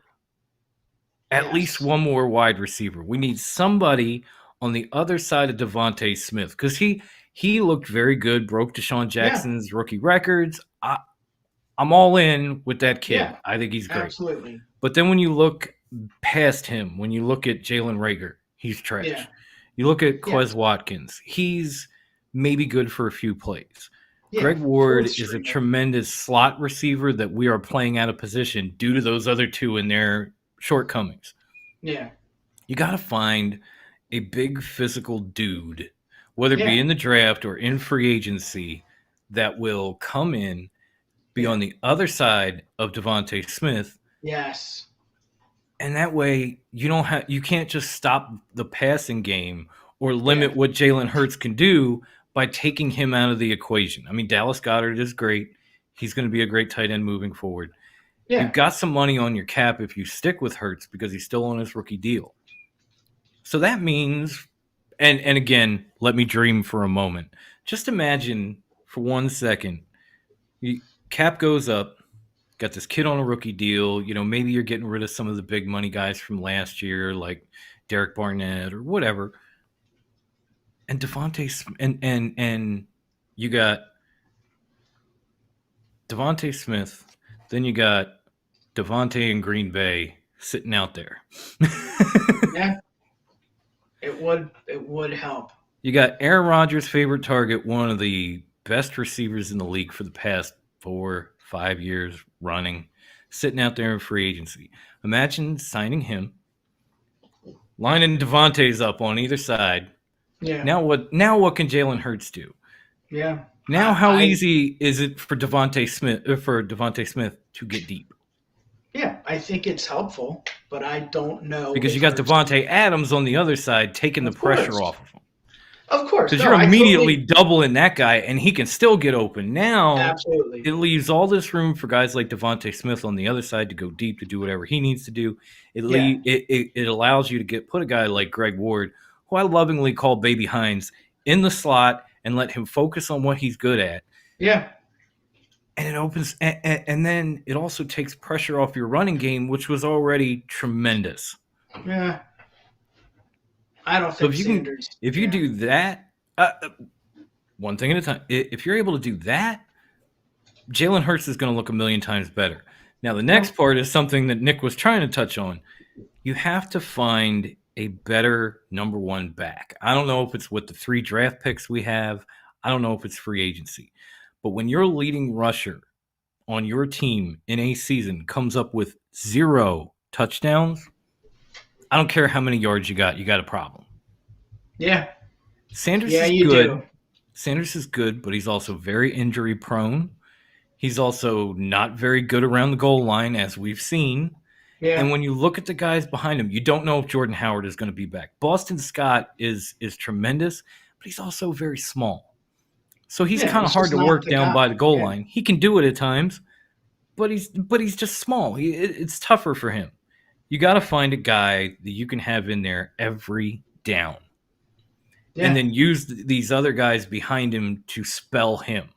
S1: at least one more wide receiver. We need somebody on the other side of Devontae Smith because he looked very good, broke Deshaun Jackson's rookie records. I'm all in with that kid. Yeah, I think he's great.
S3: Absolutely.
S1: But then when you look past him, when you look at Jalen Reagor, he's trash. Yeah. You look at Quez Watkins, he's maybe good for a few plays. Yeah, Greg Ward is a tremendous slot receiver that we are playing out of position due to those other two and their shortcomings.
S3: Yeah.
S1: You got to find a big physical dude, whether it be in the draft or in free agency, that will come in, be on the other side of Devontae Smith.
S3: Yes.
S1: And that way you can't just stop the passing game or limit what Jalen Hurts can do by taking him out of the equation. I mean, Dallas Goedert is great. He's going to be a great tight end moving forward. Yeah. You've got some money on your cap if you stick with Hurts because he's still on his rookie deal. So that means, and again, let me dream for a moment. Just imagine for 1 second, cap goes up, got this kid on a rookie deal. Maybe you're getting rid of some of the big money guys from last year, like Derek Barnett or whatever. And Devontae and you got Devontae Smith, then you got Devontae in Green Bay sitting out there.
S3: Yeah, it would help.
S1: You got Aaron Rodgers' favorite target, one of the best receivers in the league for the past 4-5 years running, sitting out there in free agency. Imagine signing him, lining Devontae's up on either side.
S3: Yeah.
S1: Now what can Jalen Hurts do?
S3: Yeah.
S1: Now how easy is it for Devontae Smith to get deep?
S3: Yeah, I think it's helpful, but I don't know.
S1: Because you got Devontae Adams on the other side taking the pressure off of him.
S3: Of course.
S1: Because you're immediately doubling that guy, and he can still get open. Now,
S3: absolutely,
S1: it leaves all this room for guys like Devontae Smith on the other side to go deep, to do whatever he needs to do. It allows you to put a guy like Greg Ward, who I lovingly call Baby Hines, in the slot and let him focus on what he's good at.
S3: Yeah.
S1: And it opens, and then it also takes pressure off your running game, which was already tremendous.
S3: Yeah. I don't think Sanders.
S1: If you do that, one thing at a time, if you're able to do that, Jalen Hurts is going to look a million times better. Now, the next part is something that Nick was trying to touch on. You have to find a better number one back. I don't know if it's with the 3 draft picks we have. I don't know if it's free agency. But when your leading rusher on your team in a season comes up with 0 touchdowns, I don't care how many yards you got a problem.
S3: Yeah.
S1: Sanders is good. Do. Sanders is good, but he's also very injury prone. He's also not very good around the goal line, as we've seen.
S3: Yeah.
S1: And when you look at the guys behind him, you don't know if Jordan Howard is going to be back. Boston Scott is tremendous, but he's also very small. So he's kind of hard to work down by the goal line. He can do it at times, but he's just small. It's tougher for him. You got to find a guy that you can have in there every down, and then use these other guys behind him to spell him.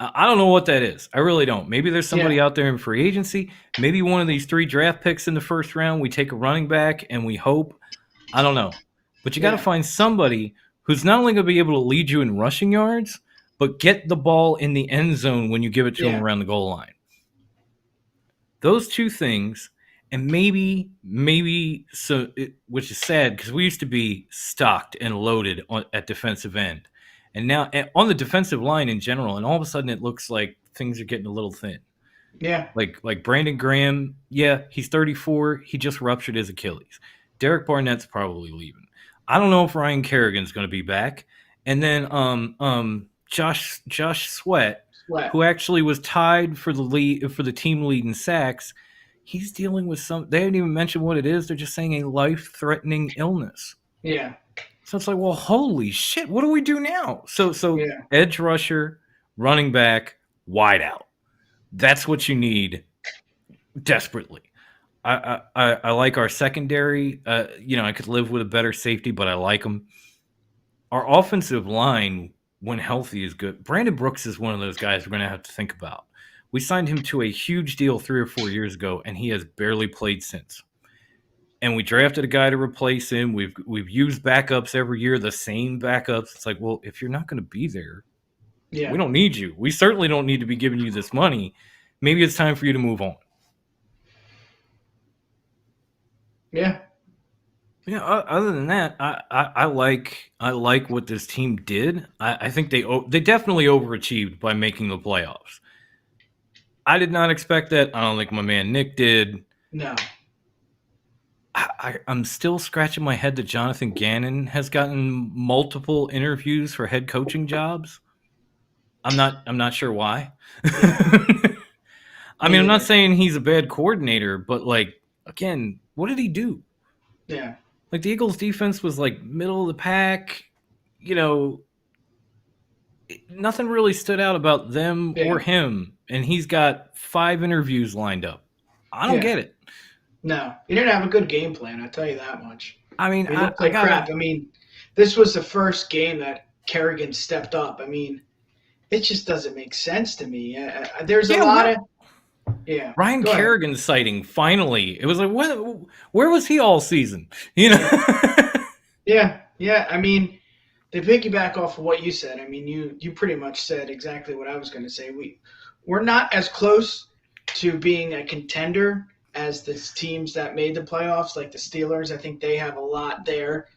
S1: I don't know what that is. I really don't. Maybe there's somebody out there in free agency. Maybe one of these 3 draft picks in the first round, we take a running back and we hope. I don't know. But you got to find somebody who's not only going to be able to lead you in rushing yards, but get the ball in the end zone when you give it to him around the goal line. Those 2 things, and maybe which is sad because we used to be stocked and loaded at defensive end. And now on the defensive line in general, and all of a sudden it looks like things are getting a little thin.
S3: Yeah.
S1: Like Brandon Graham, he's 34. He just ruptured his Achilles. Derek Barnett's probably leaving. I don't know if Ryan Kerrigan's going to be back. And then Josh Sweat, who actually was tied for the team lead in sacks, he's dealing with they haven't even mentioned what it is. They're just saying a life-threatening illness.
S3: Yeah.
S1: So it's like, well, holy shit, what do we do now? So edge rusher, running back, wide out. That's what you need desperately. I like our secondary. I could live with a better safety, but I like them. Our offensive line, when healthy, is good. Brandon Brooks is one of those guys we're going to have to think about. We signed him to a huge deal 3 or 4 years ago, and he has barely played since. And we drafted a guy to replace him. We've used backups every year, the same backups. It's like, well, if you're not going to be there, we don't need you. We certainly don't need to be giving you this money. Maybe it's time for you to move on.
S3: Yeah.
S1: Yeah. Other than that, I like what this team did. I think they definitely overachieved by making the playoffs. I did not expect that. I don't think my man Nick did.
S3: No.
S1: I'm still scratching my head that Jonathan Gannon has gotten multiple interviews for head coaching jobs. I'm not sure why. I mean, I'm not saying he's a bad coordinator, but again, what did he do?
S3: Yeah.
S1: The Eagles defense was middle of the pack. Nothing really stood out about them or him, and he's got 5 interviews lined up. I don't get it.
S3: No, he didn't have a good game plan. I'll tell you that much.
S1: I mean,
S3: I crap. I mean, this was the first game that Kerrigan stepped up. I mean, it just doesn't make sense to me. There's a lot of
S1: Ryan Kerrigan sighting finally. It was like, where was he all season?
S3: Yeah. I mean, to piggyback off of what you said, I mean, you pretty much said exactly what I was going to say. We're not as close to being a contender as the teams that made the playoffs, like the Steelers. I think they have a lot there.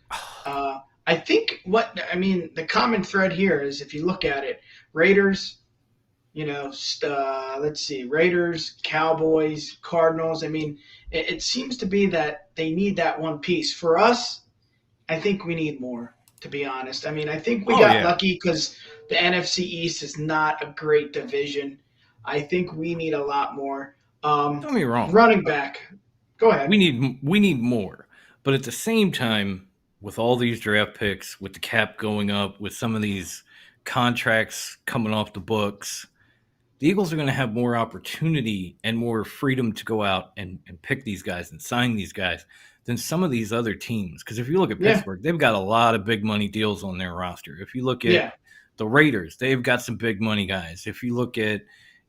S3: I think the common thread here is, if you look at it, Raiders, let's see, Raiders, Cowboys, Cardinals. I mean, it seems to be that they need that one piece. For us, I think we need more, to be honest. I mean, I think we got lucky because the NFC East is not a great division. I think we need a lot more. Don't get me wrong. Running back. Go ahead.
S1: We need more. But at the same time, with all these draft picks, with the cap going up, with some of these contracts coming off the books, the Eagles are going to have more opportunity and more freedom to go out and pick these guys and sign these guys than some of these other teams. Because if you look at Pittsburgh, they've got a lot of big money deals on their roster. If you look at the Raiders, they've got some big money guys. If you look at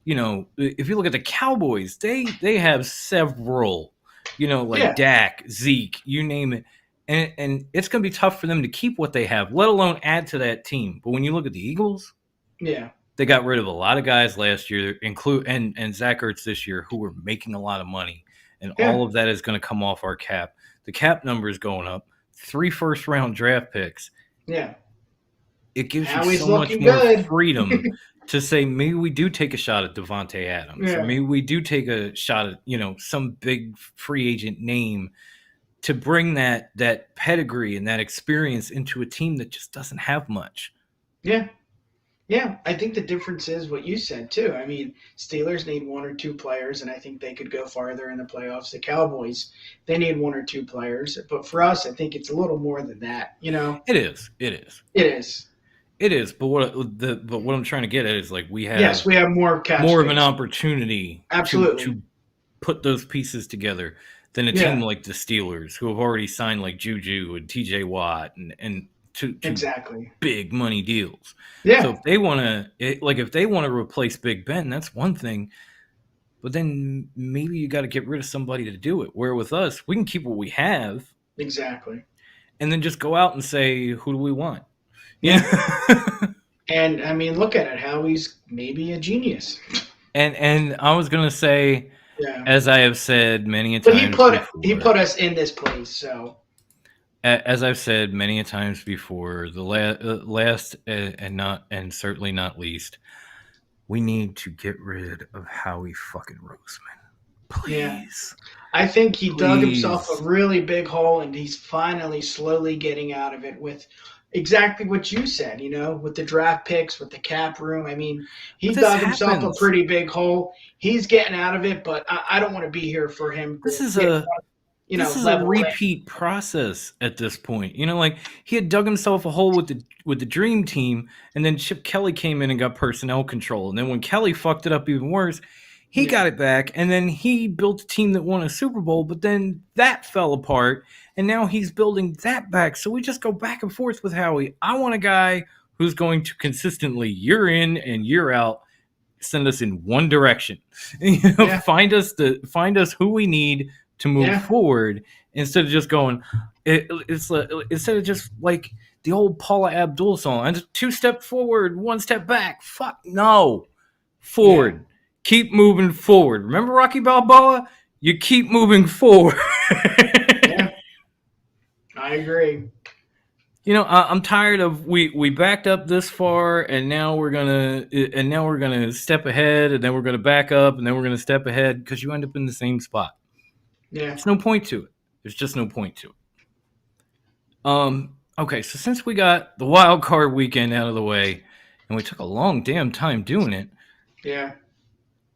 S1: the Cowboys, they have several, Dak, Zeke, you name it. And it's going to be tough for them to keep what they have, let alone add to that team. But when you look at the Eagles, they got rid of a lot of guys last year, and Zach Ertz this year, who were making a lot of money. And all of that is going to come off our cap. The cap number is going up. 3 first-round draft picks.
S3: Yeah.
S1: It gives you so much more freedom to say, maybe we do take a shot at Devontae Adams. Or maybe we do take a shot at, some big free agent name to bring that pedigree and that experience into a team that just doesn't have much.
S3: Yeah. Yeah, I think the difference is what you said, too. I mean, Steelers need 1 or 2 players, and I think they could go farther in the playoffs. The Cowboys, they need 1 or 2 players. But for us, I think it's a little more than that,
S1: It is. It is, but what I'm trying to get at is like we
S3: Yes,
S1: have
S3: we have more cap
S1: more of an
S3: space.
S1: opportunity
S3: Absolutely.
S1: to put those pieces together than a team
S3: Yeah,
S1: like the Steelers, who have already signed like Juju and TJ Watt and to
S3: exactly.
S1: big money deals. So
S3: Yeah,
S1: if they want to if they want to replace Big Ben, that's one thing. But then maybe you got to get rid of somebody to do it. Where with us, we can keep what we have
S3: exactly.
S1: and then just go out and say, who do we want?
S3: Yeah.
S1: Yeah.
S3: And I mean, look at it. Howie's maybe a genius.
S1: and I was gonna say,
S3: Yeah.
S1: as I have said many a
S3: But he
S1: times
S3: put
S1: before,
S3: us in this place, so
S1: as I've said many a times before, the last and certainly not least, we need to get rid of Howie fucking Roseman,
S3: yeah.
S1: please,
S3: I think he dug himself a
S1: please.
S3: really big hole, and he's finally slowly getting out of it with exactly what you said, with the draft picks, with the cap room. I mean,
S1: But
S3: he
S1: this
S3: dug himself a
S1: happens.
S3: pretty big hole. He's getting out of it, but I don't want to be here for him
S1: This
S3: to
S1: is
S3: get,
S1: a
S3: level playing.
S1: repeat process at this point. Like he had dug himself a hole with the dream team, and then Chip Kelly came in and got personnel control. And then when Kelly fucked it up even worse, he
S3: Yeah.
S1: got it back, and then he built a team that won a Super Bowl, but then that fell apart, and now he's building that back. So we just go back and forth with Howie. I want a guy who's going to consistently, year in and year out, send us in one direction.
S3: Yeah.
S1: Find us who we need to move
S3: Yeah.
S1: forward instead of just going. It's instead of just like the old Paula Abdul song, and 2 step forward, 1 step back. Fuck no,
S3: Yeah.
S1: forward. Keep moving forward. Remember Rocky Balboa? You keep moving forward.
S3: Yeah. I agree.
S1: I'm tired of we backed up this far, and now we're gonna step ahead, and then we're gonna back up, and then we're gonna step ahead because you end up in the same spot.
S3: Yeah.
S1: There's no point to it. There's just no point to it. Okay, so since we got the wild card weekend out of the way, and we took a long damn time doing it,
S3: Yeah.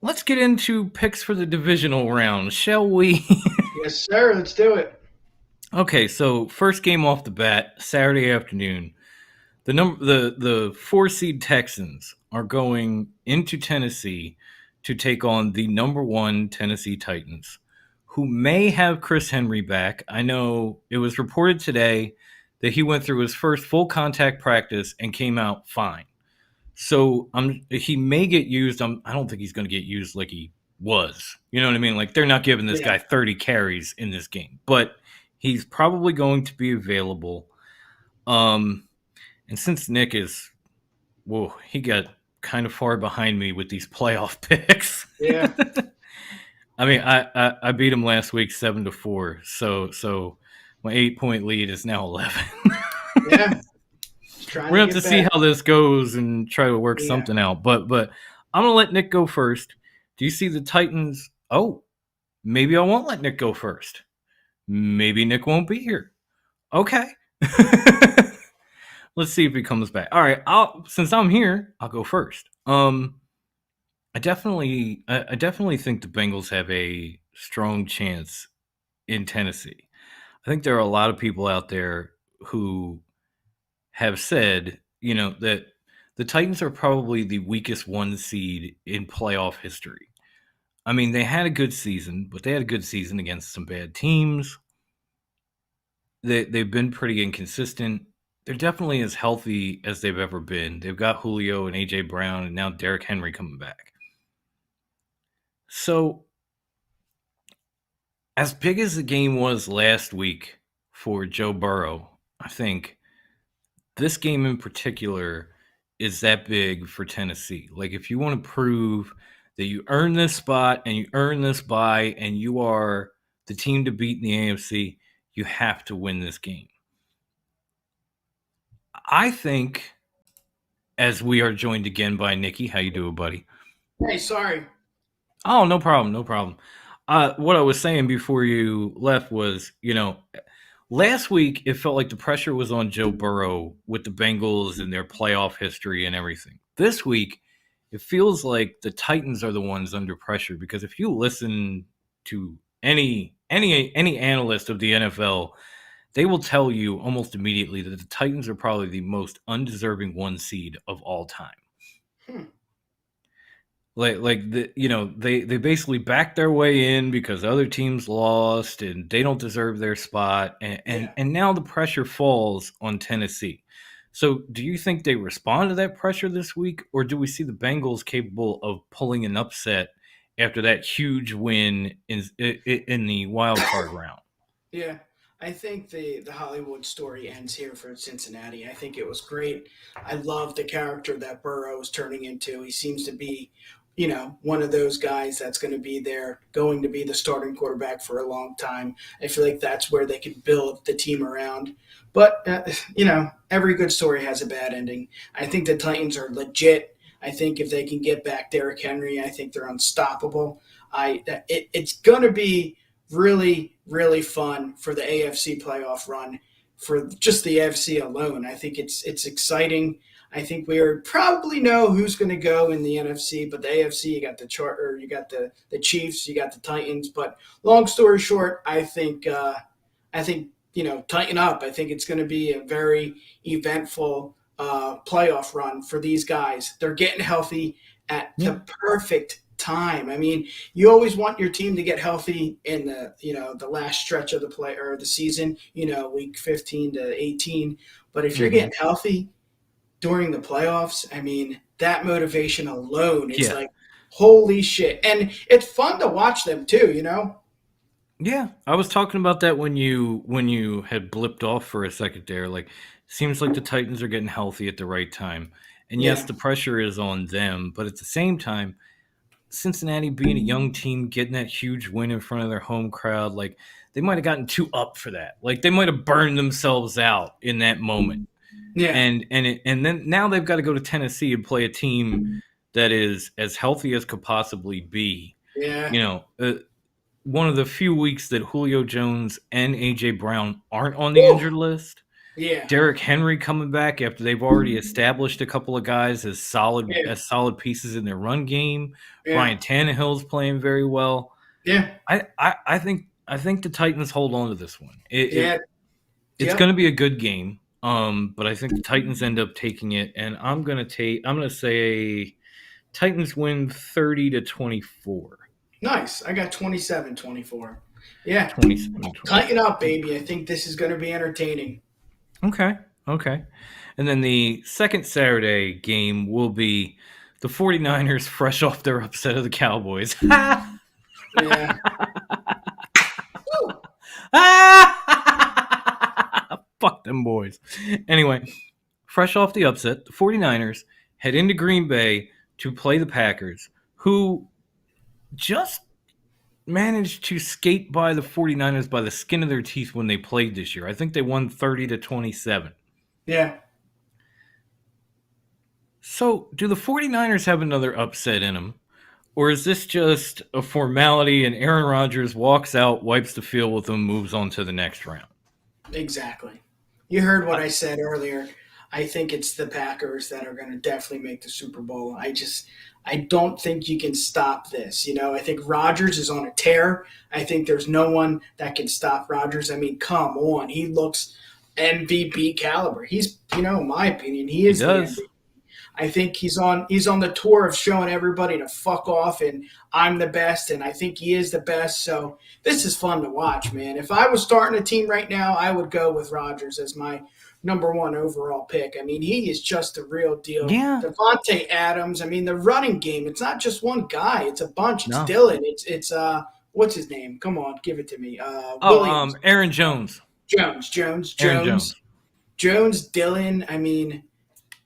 S1: let's get into picks for the divisional round, shall we?
S3: Yes, sir. Let's do it.
S1: Okay, so first game off the bat, Saturday afternoon. The 4 seed Texans are going into Tennessee to take on the number 1 Tennessee Titans, who may have Chris Henry back. I know it was reported today that he went through his first full contact practice and came out fine. So he may get used. I don't think he's going to get used like he was. You know what I mean? Like they're not giving this
S3: Yeah.
S1: guy 30 carries in this game, but he's probably going to be available. And since Nick he got kind of far behind me with these playoff picks.
S3: Yeah.
S1: I mean, I beat him last week 7-4, so my 8-point lead is now 11.
S3: Yeah. Just trying
S1: We're gonna have to
S3: get
S1: see
S3: back.
S1: how this goes and try to work
S3: Yeah.
S1: something out. But I'm gonna let Nick go first. Do you see the Titans? Oh, maybe I won't let Nick go first. Maybe Nick won't be here. Okay. Let's see if he comes back. All right, since I'm here, I'll go first. I definitely think the Bengals have a strong chance in Tennessee. I think there are a lot of people out there who have said, that the Titans are probably the weakest 1 seed in playoff history. I mean, they had a good season, but they had a good season against some bad teams. They've been pretty inconsistent. They're definitely as healthy as they've ever been. They've got Julio and A.J. Brown and now Derrick Henry coming back. So, as big as the game was last week for Joe Burrow, I think this game in particular is that big for Tennessee. Like, if you want to prove that you earn this spot and you earn this bye and you are the team to beat in the AFC, you have to win this game. I think, as we are joined again by Nikki, how you doing, buddy?
S3: Hey, sorry.
S1: Oh, no problem, no problem. What I was saying before you left was, last week it felt like the pressure was on Joe Burrow with the Bengals and their playoff history and everything. This week, it feels like the Titans are the ones under pressure because if you listen to any analyst of the NFL, they will tell you almost immediately that the Titans are probably the most undeserving 1 seed of all time. They basically backed their way in because other teams lost and they don't deserve their spot, and now the pressure falls on Tennessee. So do you think they respond to that pressure this week, or do we see the Bengals capable of pulling an upset after that huge win in the wild card round?
S3: Yeah, I think the Hollywood story ends here for Cincinnati. I think it was great. I love the character that Burrow is turning into. He seems to be, one of those guys that's going to be the starting quarterback for a long time. I feel like that's where they could build the team around. But, every good story has a bad ending. I think the Titans are legit. I think if they can get back Derrick Henry, I think they're unstoppable. It's going to be really, really fun for the AFC playoff run, for just the AFC alone. I think it's exciting. I think we probably know who's going to go in the NFC, but the AFC, you got the Chiefs, you got the Titans. But long story short, I think tighten up. I think it's going to be a very eventful playoff run for these guys. They're getting healthy at the perfect time. I mean, you always want your team to get healthy in the last stretch of the season, week 15 to 18. But if you're getting healthy during the playoffs, I mean, that motivation alone is like, holy shit. And it's fun to watch them too,
S1: Yeah, I was talking about that when you had blipped off for a second there. Like, seems like the Titans are getting healthy at the right time. And yes, the pressure is on them, but at the same time, Cincinnati being a young team, getting that huge win in front of their home crowd, like, they might have gotten too up for that. Like, they might have burned themselves out in that moment. Yeah. And then now they've got to go to Tennessee and play a team that is as healthy as could possibly be.
S3: Yeah.
S1: One of the few weeks that Julio Jones and A.J. Brown aren't on the injured list.
S3: Yeah.
S1: Derrick Henry coming back after they've already established a couple of guys as solid pieces in their run game. Yeah. Ryan Tannehill's playing very well.
S3: Yeah.
S1: I think the Titans hold on to this one. It's going to be a good game. But I think the Titans end up taking it, and I'm going to say Titans win 30-24.
S3: Nice. I got 27-24. Yeah.
S1: 27-24.
S3: Tighten up, baby. I think this is going to be entertaining.
S1: Okay. And then the second Saturday game will be the 49ers fresh off their upset of the Cowboys.
S3: Yeah.
S1: Fuck them boys. Anyway, fresh off the upset, the 49ers head into Green Bay to play the Packers, who just managed to skate by the 49ers by the skin of their teeth when they played this year. I think they won 30-27.
S3: Yeah.
S1: So, do the 49ers have another upset in them? Or is this just a formality and Aaron Rodgers walks out, wipes the field with them, moves on to the next round?
S3: Exactly. You heard what I said earlier. I think it's the Packers that are going to definitely make the Super Bowl. I don't think you can stop this. I think Rodgers is on a tear. I think there's no one that can stop Rodgers. I mean, come on. He looks MVP caliber. He's, in my opinion, he is. He does. I think he's on the tour of showing everybody to fuck off and I'm the best, and I think he is the best. So this is fun to watch, man. If I was starting a team right now, I would go with Rodgers as my number one overall pick. I mean, he is just the real deal.
S1: Yeah.
S3: Devontae Adams. I mean, the running game, it's not just one guy. It's a bunch. It's Dylan. It's what's his name? Come on, give it to me.
S1: Aaron Jones.
S3: Jones, Dylan. I mean,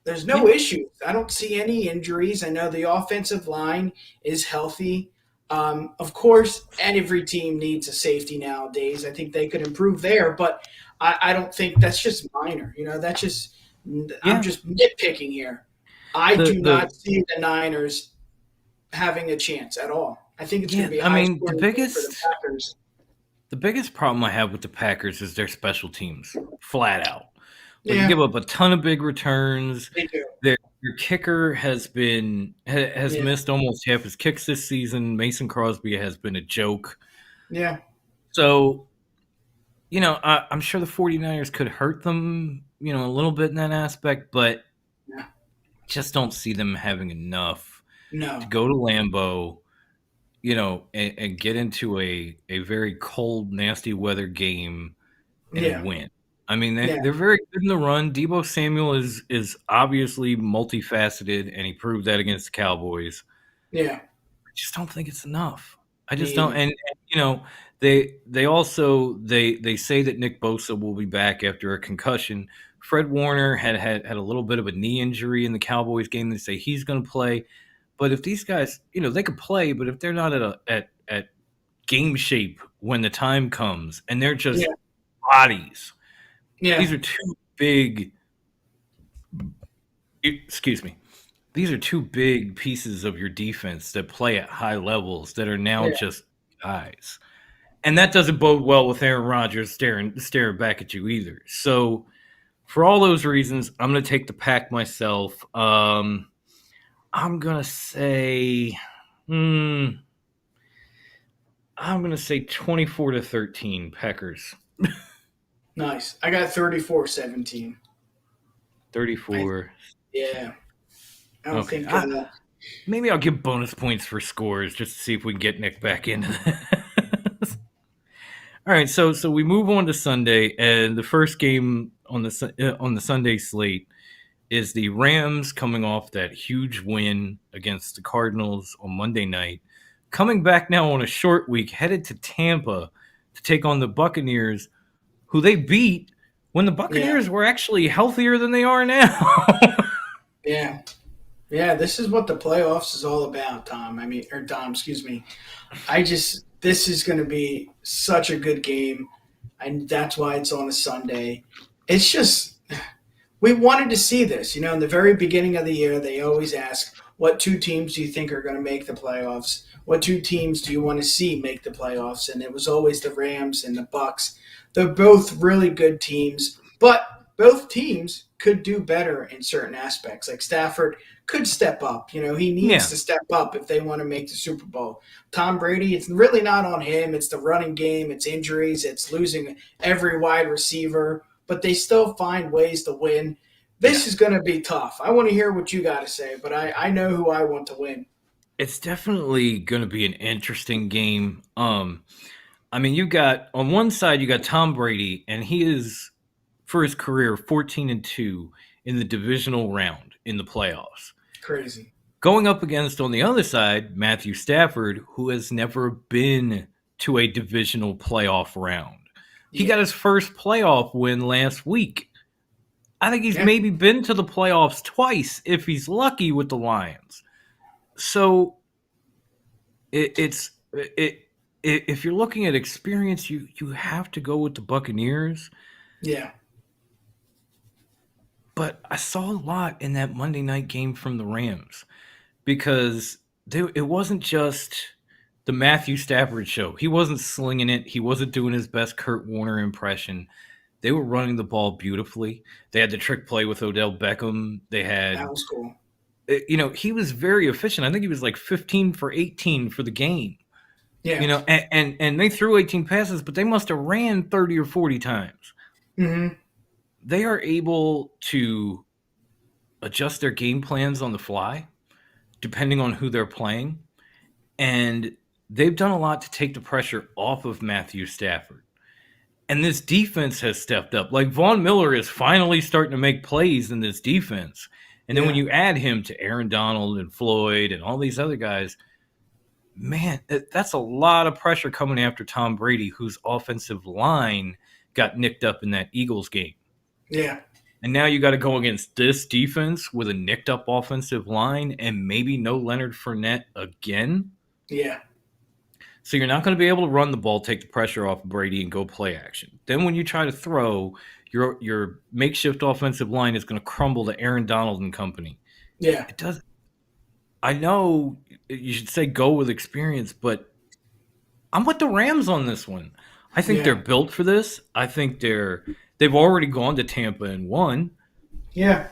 S3: there's no issues. I don't see any injuries. I know the offensive line is healthy. Of course, every team needs a safety nowadays. I think they could improve there, but I don't think that's just minor. That's just I'm just nitpicking here. I do not see the Niners having a chance at all. I think it's going to be
S1: the biggest problem I have with the Packers is their special teams, flat out. They give up a ton of big returns.
S3: They do.
S1: Their kicker has missed almost half his kicks this season. Mason Crosby has been a joke.
S3: Yeah.
S1: So I'm sure the 49ers could hurt them, a little bit in that aspect, but
S3: Yeah.
S1: just don't see them having enough to
S3: No.
S1: go to Lambeau, and get into a very cold, nasty weather game and
S3: Yeah.
S1: win. I mean,
S3: Yeah.
S1: they're very good in the run. Deebo Samuel is obviously multifaceted, and he proved that against the Cowboys.
S3: Yeah.
S1: I just don't think it's enough. I
S3: Me
S1: just don't.
S3: either.
S1: And they also they say that Nick Bosa will be back after a concussion. Fred Warner had a little bit of a knee injury in the Cowboys game. They say he's going to play, but if these guys, they could play, but if they're not at game shape when the time comes, and they're just
S3: Yeah.
S1: bodies,
S3: Yeah.
S1: these are two big. Excuse me. These are two big pieces of your defense that play at high levels that are now
S3: Yeah.
S1: just guys. And that doesn't bode well with Aaron Rodgers staring back at you either. So for all those reasons, I'm going to take the pack myself. I'm going to say I'm going to say 24-13 Packers.
S3: Nice. I got 34-17.
S1: 34.
S3: Yeah. I don't
S1: Okay.
S3: think.
S1: Maybe I'll give bonus points for scores just to see if we can get Nick back into this. All right, so we move on to Sunday, and the first game on the Sunday slate is the Rams coming off that huge win against the Cardinals on Monday night, coming back now on a short week, headed to Tampa to take on the Buccaneers, who they beat when the Buccaneers were actually healthier than they are now.
S3: Yeah. Yeah, this is what the playoffs is all about, Tom. Dom, excuse me. This is going to be such a good game, and that's why it's on a Sunday. It's just, we wanted to see this. In the very beginning of the year, they always ask, what two teams do you think are going to make the playoffs? What two teams do you want to see make the playoffs? And it was always the Rams and the Bucs. They're both really good teams, but both teams could do better in certain aspects. Like Stafford could step up. He needs to step up if they want to make the Super Bowl. Tom Brady, it's really not on him. It's the running game. It's injuries. It's losing every wide receiver. But they still find ways to win. This is going to be tough. I want to hear what you got to say, but I know who I want to win.
S1: It's definitely going to be an interesting game. You got on one side you got Tom Brady, and he is for his career 14-2 in the divisional round in the playoffs.
S3: Crazy.
S1: Going up against on the other side Matthew Stafford, who has never been to a divisional playoff round. He got his first playoff win last week. I think he's maybe been to the playoffs twice if he's lucky with the Lions. So if you're looking at experience, you have to go with the Buccaneers.
S3: Yeah.
S1: But I saw a lot in that Monday night game from the Rams because it wasn't just the Matthew Stafford show. He wasn't slinging it. He wasn't doing his best Kurt Warner impression. They were running the ball beautifully. They had the trick play with Odell Beckham.
S3: That was cool.
S1: He was very efficient. I think he was like 15 for 18 for the game.
S3: Yeah.
S1: And they threw 18 passes, but they must have ran 30 or 40 times.
S3: Mm-hmm.
S1: They are able to adjust their game plans on the fly, depending on who they're playing. And they've done a lot to take the pressure off of Matthew Stafford. And this defense has stepped up. Like Von Miller is finally starting to make plays in this defense. And then when you add him to Aaron Donald and Floyd and all these other guys, man, that's a lot of pressure coming after Tom Brady, whose offensive line got nicked up in that Eagles game.
S3: Yeah.
S1: And now you got to go against this defense with a nicked up offensive line and maybe no Leonard Fournette again.
S3: Yeah.
S1: So you're not going to be able to run the ball, take the pressure off of Brady, and go play action. Then when you try to throw, your makeshift offensive line is going to crumble to Aaron Donald and company.
S3: Yeah.
S1: It does. I know you should say go with experience, but I'm with the Rams on this one. I think they're built for this. I think they've already gone to Tampa and won.
S3: Yeah.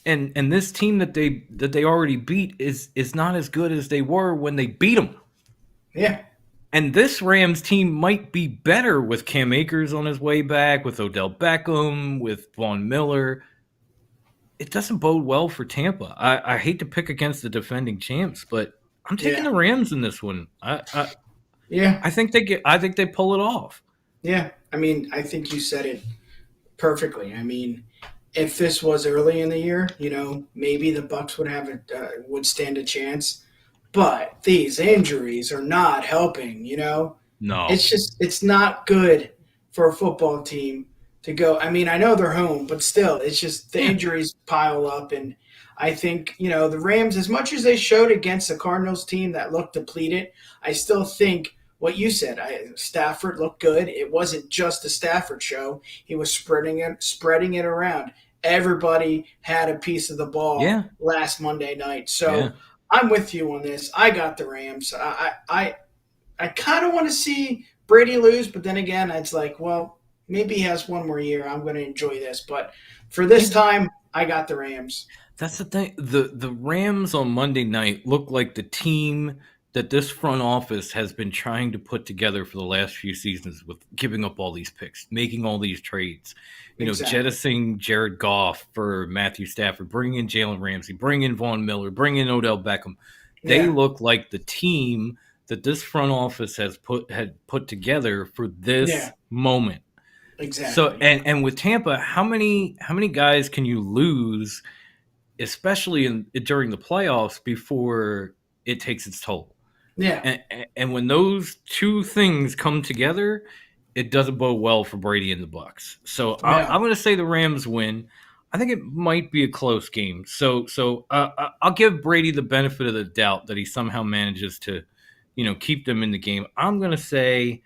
S1: And this team that they already beat is not as good as they were when they beat them.
S3: Yeah.
S1: And this Rams team might be better with Cam Akers on his way back, with Odell Beckham, with Von Miller. It doesn't bode well for Tampa. I hate to pick against the defending champs, but I'm taking
S3: Yeah.
S1: the Rams in this one.
S3: Yeah.
S1: I think they pull it off.
S3: Yeah. I mean, I think you said it perfectly. I mean, if this was early in the year, maybe the Bucks would stand a chance. But these injuries are not helping.
S1: No.
S3: It's not good for a football team to go. I mean, I know they're home, but still, it's just the injuries pile up. And I think, the Rams, as much as they showed against the Cardinals team that looked depleted, I still think what you said, Stafford looked good. It wasn't just a Stafford show. He was spreading it around. Everybody had a piece of the ball last Monday night. So I'm with you on this. I got the Rams. I kind of want to see Brady lose, but then again, it's like, well, maybe he has one more year. I'm going to enjoy this. But for this time, I got the Rams.
S1: That's the thing. The Rams on Monday night look like the team that this front office has been trying to put together for the last few seasons, with giving up all these picks, making all these trades, jettisoning Jared Goff for Matthew Stafford, bringing in Jalen Ramsey, bringing in Von Miller, bringing in Odell Beckham. They look like the team that this front office had put together for this moment.
S3: Exactly.
S1: So and with Tampa, how many guys can you lose, especially during the playoffs, before it takes its toll?
S3: Yeah.
S1: And when those two things come together, it doesn't bode well for Brady and the Bucks. So I'm going to say the Rams win. I think it might be a close game. So I'll give Brady the benefit of the doubt that he somehow manages to, keep them in the game. I'm going to say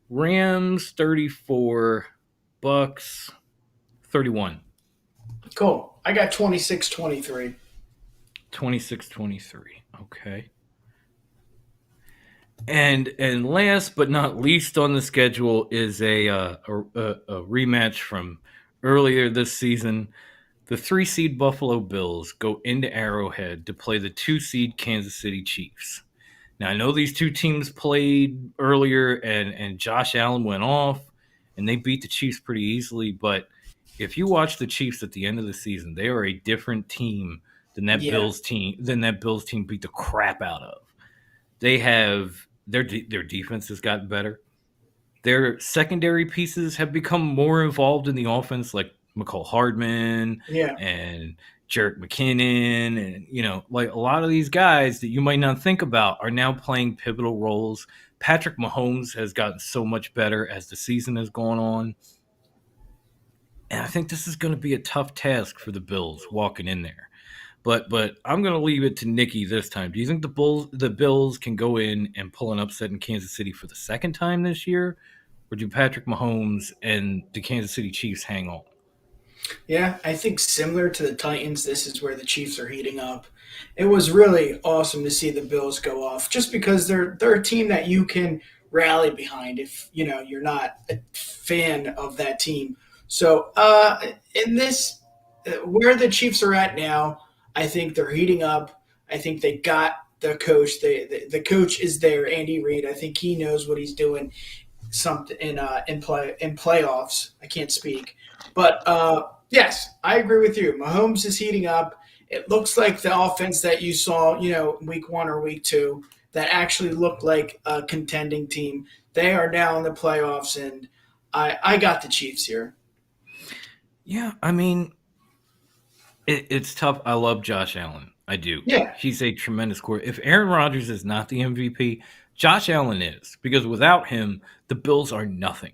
S1: Rams 34, Bucks 31.
S3: Cool. I got 26-23.
S1: 26-23. Okay. And last but not least on the schedule is a rematch from earlier this season. The 3-seed Buffalo Bills go into Arrowhead to play the 2-seed Kansas City Chiefs. Now, I know these two teams played earlier, and Josh Allen went off, and they beat the Chiefs pretty easily. But if you watch the Chiefs at the end of the season, they are a different team than that Bills team beat the crap out of. They have their defense has gotten better. Their secondary pieces have become more involved in the offense, like McCall Hardman and Jerick McKinnon, and like a lot of these guys that you might not think about are now playing pivotal roles. Patrick Mahomes has gotten so much better as the season has gone on. And I think this is going to be a tough task for the Bills walking in there. But I'm going to leave it to Nikki this time. Do you think the Bills can go in and pull an upset in Kansas City for the second time this year? Or do Patrick Mahomes and the Kansas City Chiefs hang on?
S3: Yeah, I think similar to the Titans, this is where the Chiefs are heating up. It was really awesome to see the Bills go off, just because they're a team that you can rally behind if you're not a fan of that team. So in this, where the Chiefs are at now, I think they're heating up. I think they got the coach. The coach is there, Andy Reid. I think he knows what he's doing. Something in playoffs. I can't speak, but yes, I agree with you. Mahomes is heating up. It looks like the offense that you saw, week 1 or week 2, that actually looked like a contending team. They are now in the playoffs, and I got the Chiefs here.
S1: Yeah, I mean, it's tough. I love Josh Allen. I do.
S3: Yeah.
S1: He's a tremendous quarterback. If Aaron Rodgers is not the MVP, Josh Allen is, because without him, the Bills are nothing.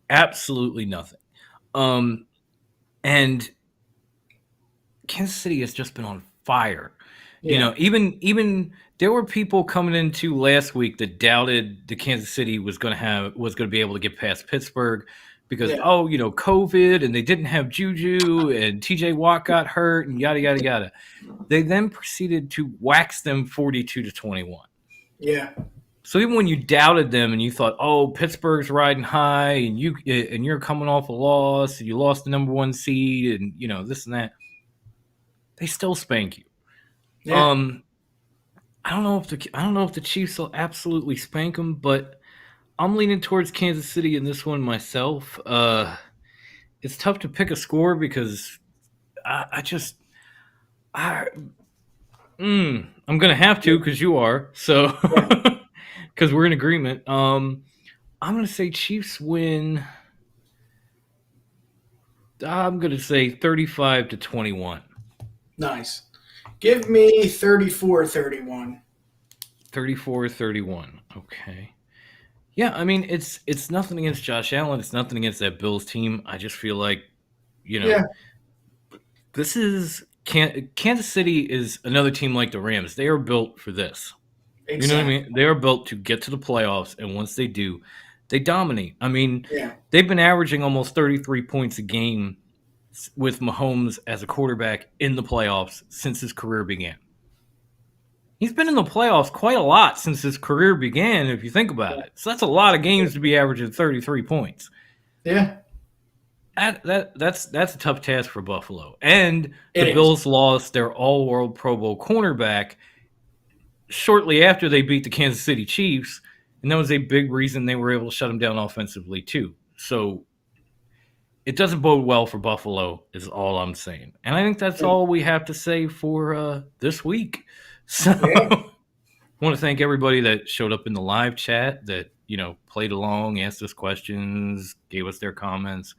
S1: Absolutely nothing. And Kansas City has just been on fire.
S3: Yeah.
S1: Even there were people coming into last week that doubted the Kansas City was going to be able to get past Pittsburgh because COVID, and they didn't have Juju, and TJ Watt got hurt, and yada yada yada. They then proceeded to wax them 42-21.
S3: Yeah.
S1: So even when you doubted them and you thought, oh, Pittsburgh's riding high, and you're coming off a loss, and you lost the number 1 seed, and this and that, they still spank you.
S3: Yeah.
S1: I don't know if the Chiefs will absolutely spank them, but I'm leaning towards Kansas City in this one myself. It's tough to pick a score because I just I'm gonna have to because you are so because we're in agreement. I'm gonna say Chiefs win. I'm gonna say 35-21.
S3: Nice. Give me 34-31.
S1: 34-31. Okay. Yeah, I mean it's nothing against Josh Allen. It's nothing against that Bills team. I just feel like,
S3: Yeah.
S1: this is Kansas City is another team like the Rams. They are built for this.
S3: Exactly.
S1: You know what I mean? They are built to get to the playoffs, and once they do, they dominate. I mean,
S3: Yeah.
S1: they've been averaging almost 33 points a game with Mahomes as a quarterback in the playoffs since his career began. He's been in the playoffs quite a lot since his career began, if you think about it. So that's a lot of games to be averaging 33 points.
S3: Yeah.
S1: That's a tough task for Buffalo. And
S3: It
S1: the
S3: is.
S1: Bills lost their all-world Pro Bowl cornerback shortly after they beat the Kansas City Chiefs, and that was a big reason they were able to shut them down offensively too. So it doesn't bode well for Buffalo is all I'm saying. And I think that's all we have to say for this week. So I want to thank everybody that showed up in the live chat, that, played along, asked us questions, gave us their comments.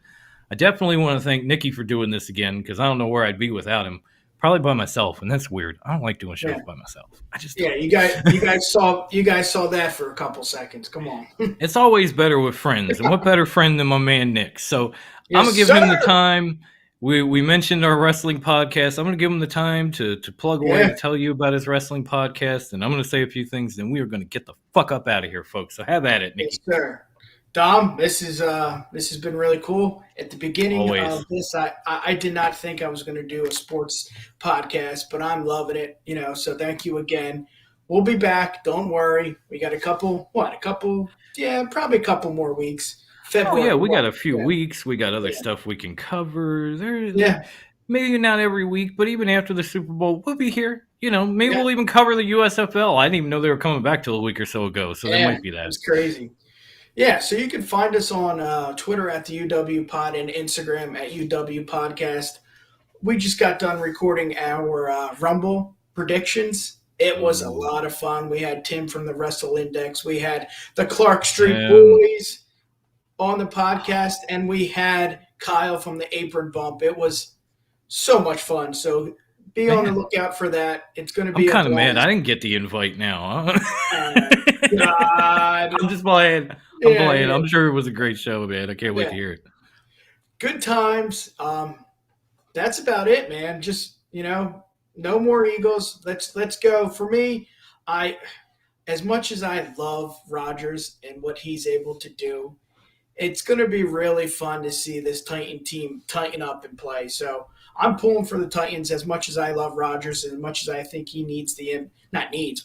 S1: I definitely want to thank Nikki for doing this again, because I don't know where I'd be without him. Probably by myself, and that's weird. I don't like doing shows by myself. I just don't.
S3: you guys saw that for a couple seconds. Come on.
S1: It's always better with friends, and what better friend than my man Nick? So
S3: Yes,
S1: I'm gonna give him the time. We mentioned our wrestling podcast. I'm gonna give him the time to plug away, to tell you about his wrestling podcast, and I'm gonna say a few things. Then we are gonna get the fuck up out of here, folks. So have at it, Nikki.
S3: Yes, sir. Dom, this has been really cool. At the beginning of this, I did not think I was going to do a sports podcast, but I'm loving it. So thank you again. We'll be back. Don't worry. We got probably a couple more weeks.
S1: February, we got a few weeks. We got other stuff we can cover. Maybe not every week, but even after the Super Bowl, we'll be here. Maybe we'll even cover the USFL. I didn't even know they were coming back till a week or so ago, so there might be that.
S3: It's crazy. Yeah, so you can find us on Twitter at the UW Pod and Instagram at UW Podcast. We just got done recording our Rumble predictions. It was a lot of fun. We had Tim from the Wrestle Index. We had the Clark Street Boys on the podcast, and we had Kyle from the Apron Bump. It was so much fun. So be on the lookout for that. It's going to be.
S1: I'm kind of mad I didn't get the invite now. God. I'm just playing. I'm playing. Yeah. I'm sure it was a great show, man. I can't wait to hear it.
S3: Good times. That's about it, man. Just, no more Eagles. Let's go. For me, as much as I love Rodgers and what he's able to do, it's going to be really fun to see this Titan team tighten up and play. So I'm pulling for the Titans as much as I love Rodgers and as much as I think he needs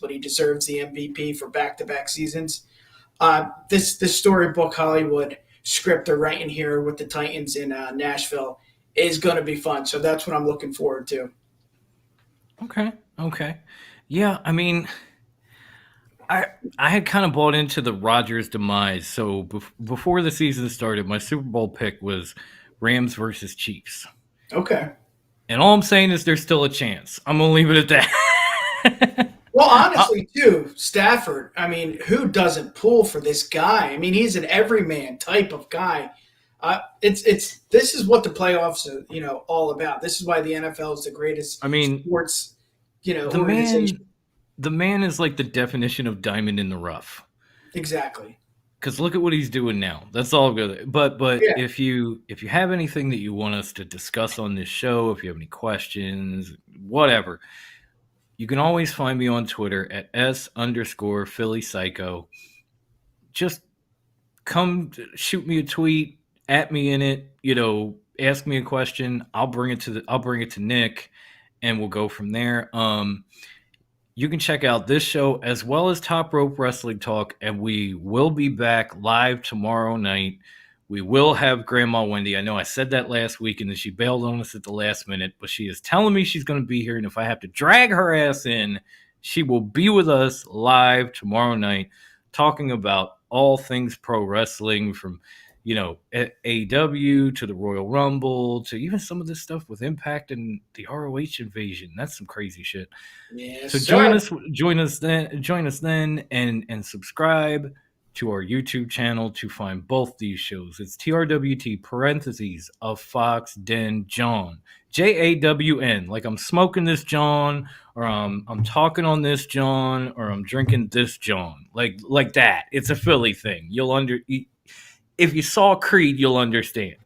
S3: but he deserves the MVP for back-to-back seasons. This Storybook Hollywood script they're writing here with the Titans in Nashville is going to be fun. So that's what I'm looking forward to.
S1: Okay. Yeah, I mean, I had kind of bought into the Rodgers demise. So before the season started, my Super Bowl pick was Rams versus Chiefs.
S3: Okay.
S1: And all I'm saying is there's still a chance. I'm going to leave it at that.
S3: Well, honestly, too, Stafford, I mean, who doesn't pull for this guy? I mean, he's an everyman type of guy. This is what the playoffs are, all about. This is why the NFL is the greatest sports, organization.
S1: The man is like the definition of diamond in the rough.
S3: Exactly.
S1: Because look at what he's doing now. That's all good. But if you have anything that you want us to discuss on this show, if you have any questions, whatever, you can always find me on Twitter at @S_Philly Psycho. Just come shoot me a tweet, at me in it, ask me a question. I'll bring it to Nick, and we'll go from there. You can check out this show as well as Top Rope Wrestling Talk, and we will be back live tomorrow night. We will have Grandma Wendy. I know I said that last week, and then she bailed on us at the last minute, but she is telling me she's going to be here, and if I have to drag her ass in, she will be with us live tomorrow night talking about all things pro wrestling, from AEW to the Royal Rumble to even some of this stuff with Impact and the ROH invasion. That's some crazy shit.
S3: Yes,
S1: So
S3: sir.
S1: join us then, and subscribe to our YouTube channel to find both these shows. It's TRWT parentheses of Fox Den John, JAWN, like I'm smoking this John, or I'm talking on this John, or I'm drinking this John, like that. It's a Philly thing. If you saw Creed, you'll understand.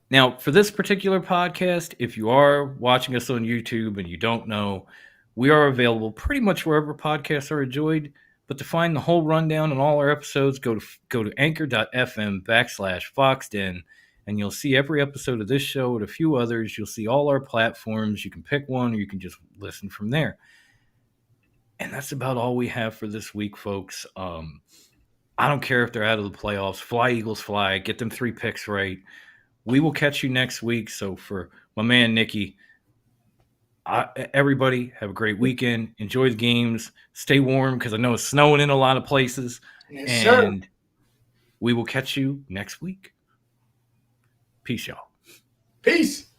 S1: Now, for this particular podcast, if you are watching us on YouTube and you don't know, we are available pretty much wherever podcasts are enjoyed. But to find the whole rundown on all our episodes, go to anchor.fm/FoxDen, and you'll see every episode of this show and a few others. You'll see all our platforms. You can pick one, or you can just listen from there. And that's about all we have for this week, folks. I don't care if they're out of the playoffs. Fly, Eagles, fly. Get them 3 picks right. We will catch you next week. So for my man, Nikki, everybody have a great weekend. Enjoy the games. Stay warm, because I know it's snowing in a lot of places.
S3: Yes,
S1: and
S3: sir.
S1: We will catch you next week. Peace, y'all.
S3: Peace.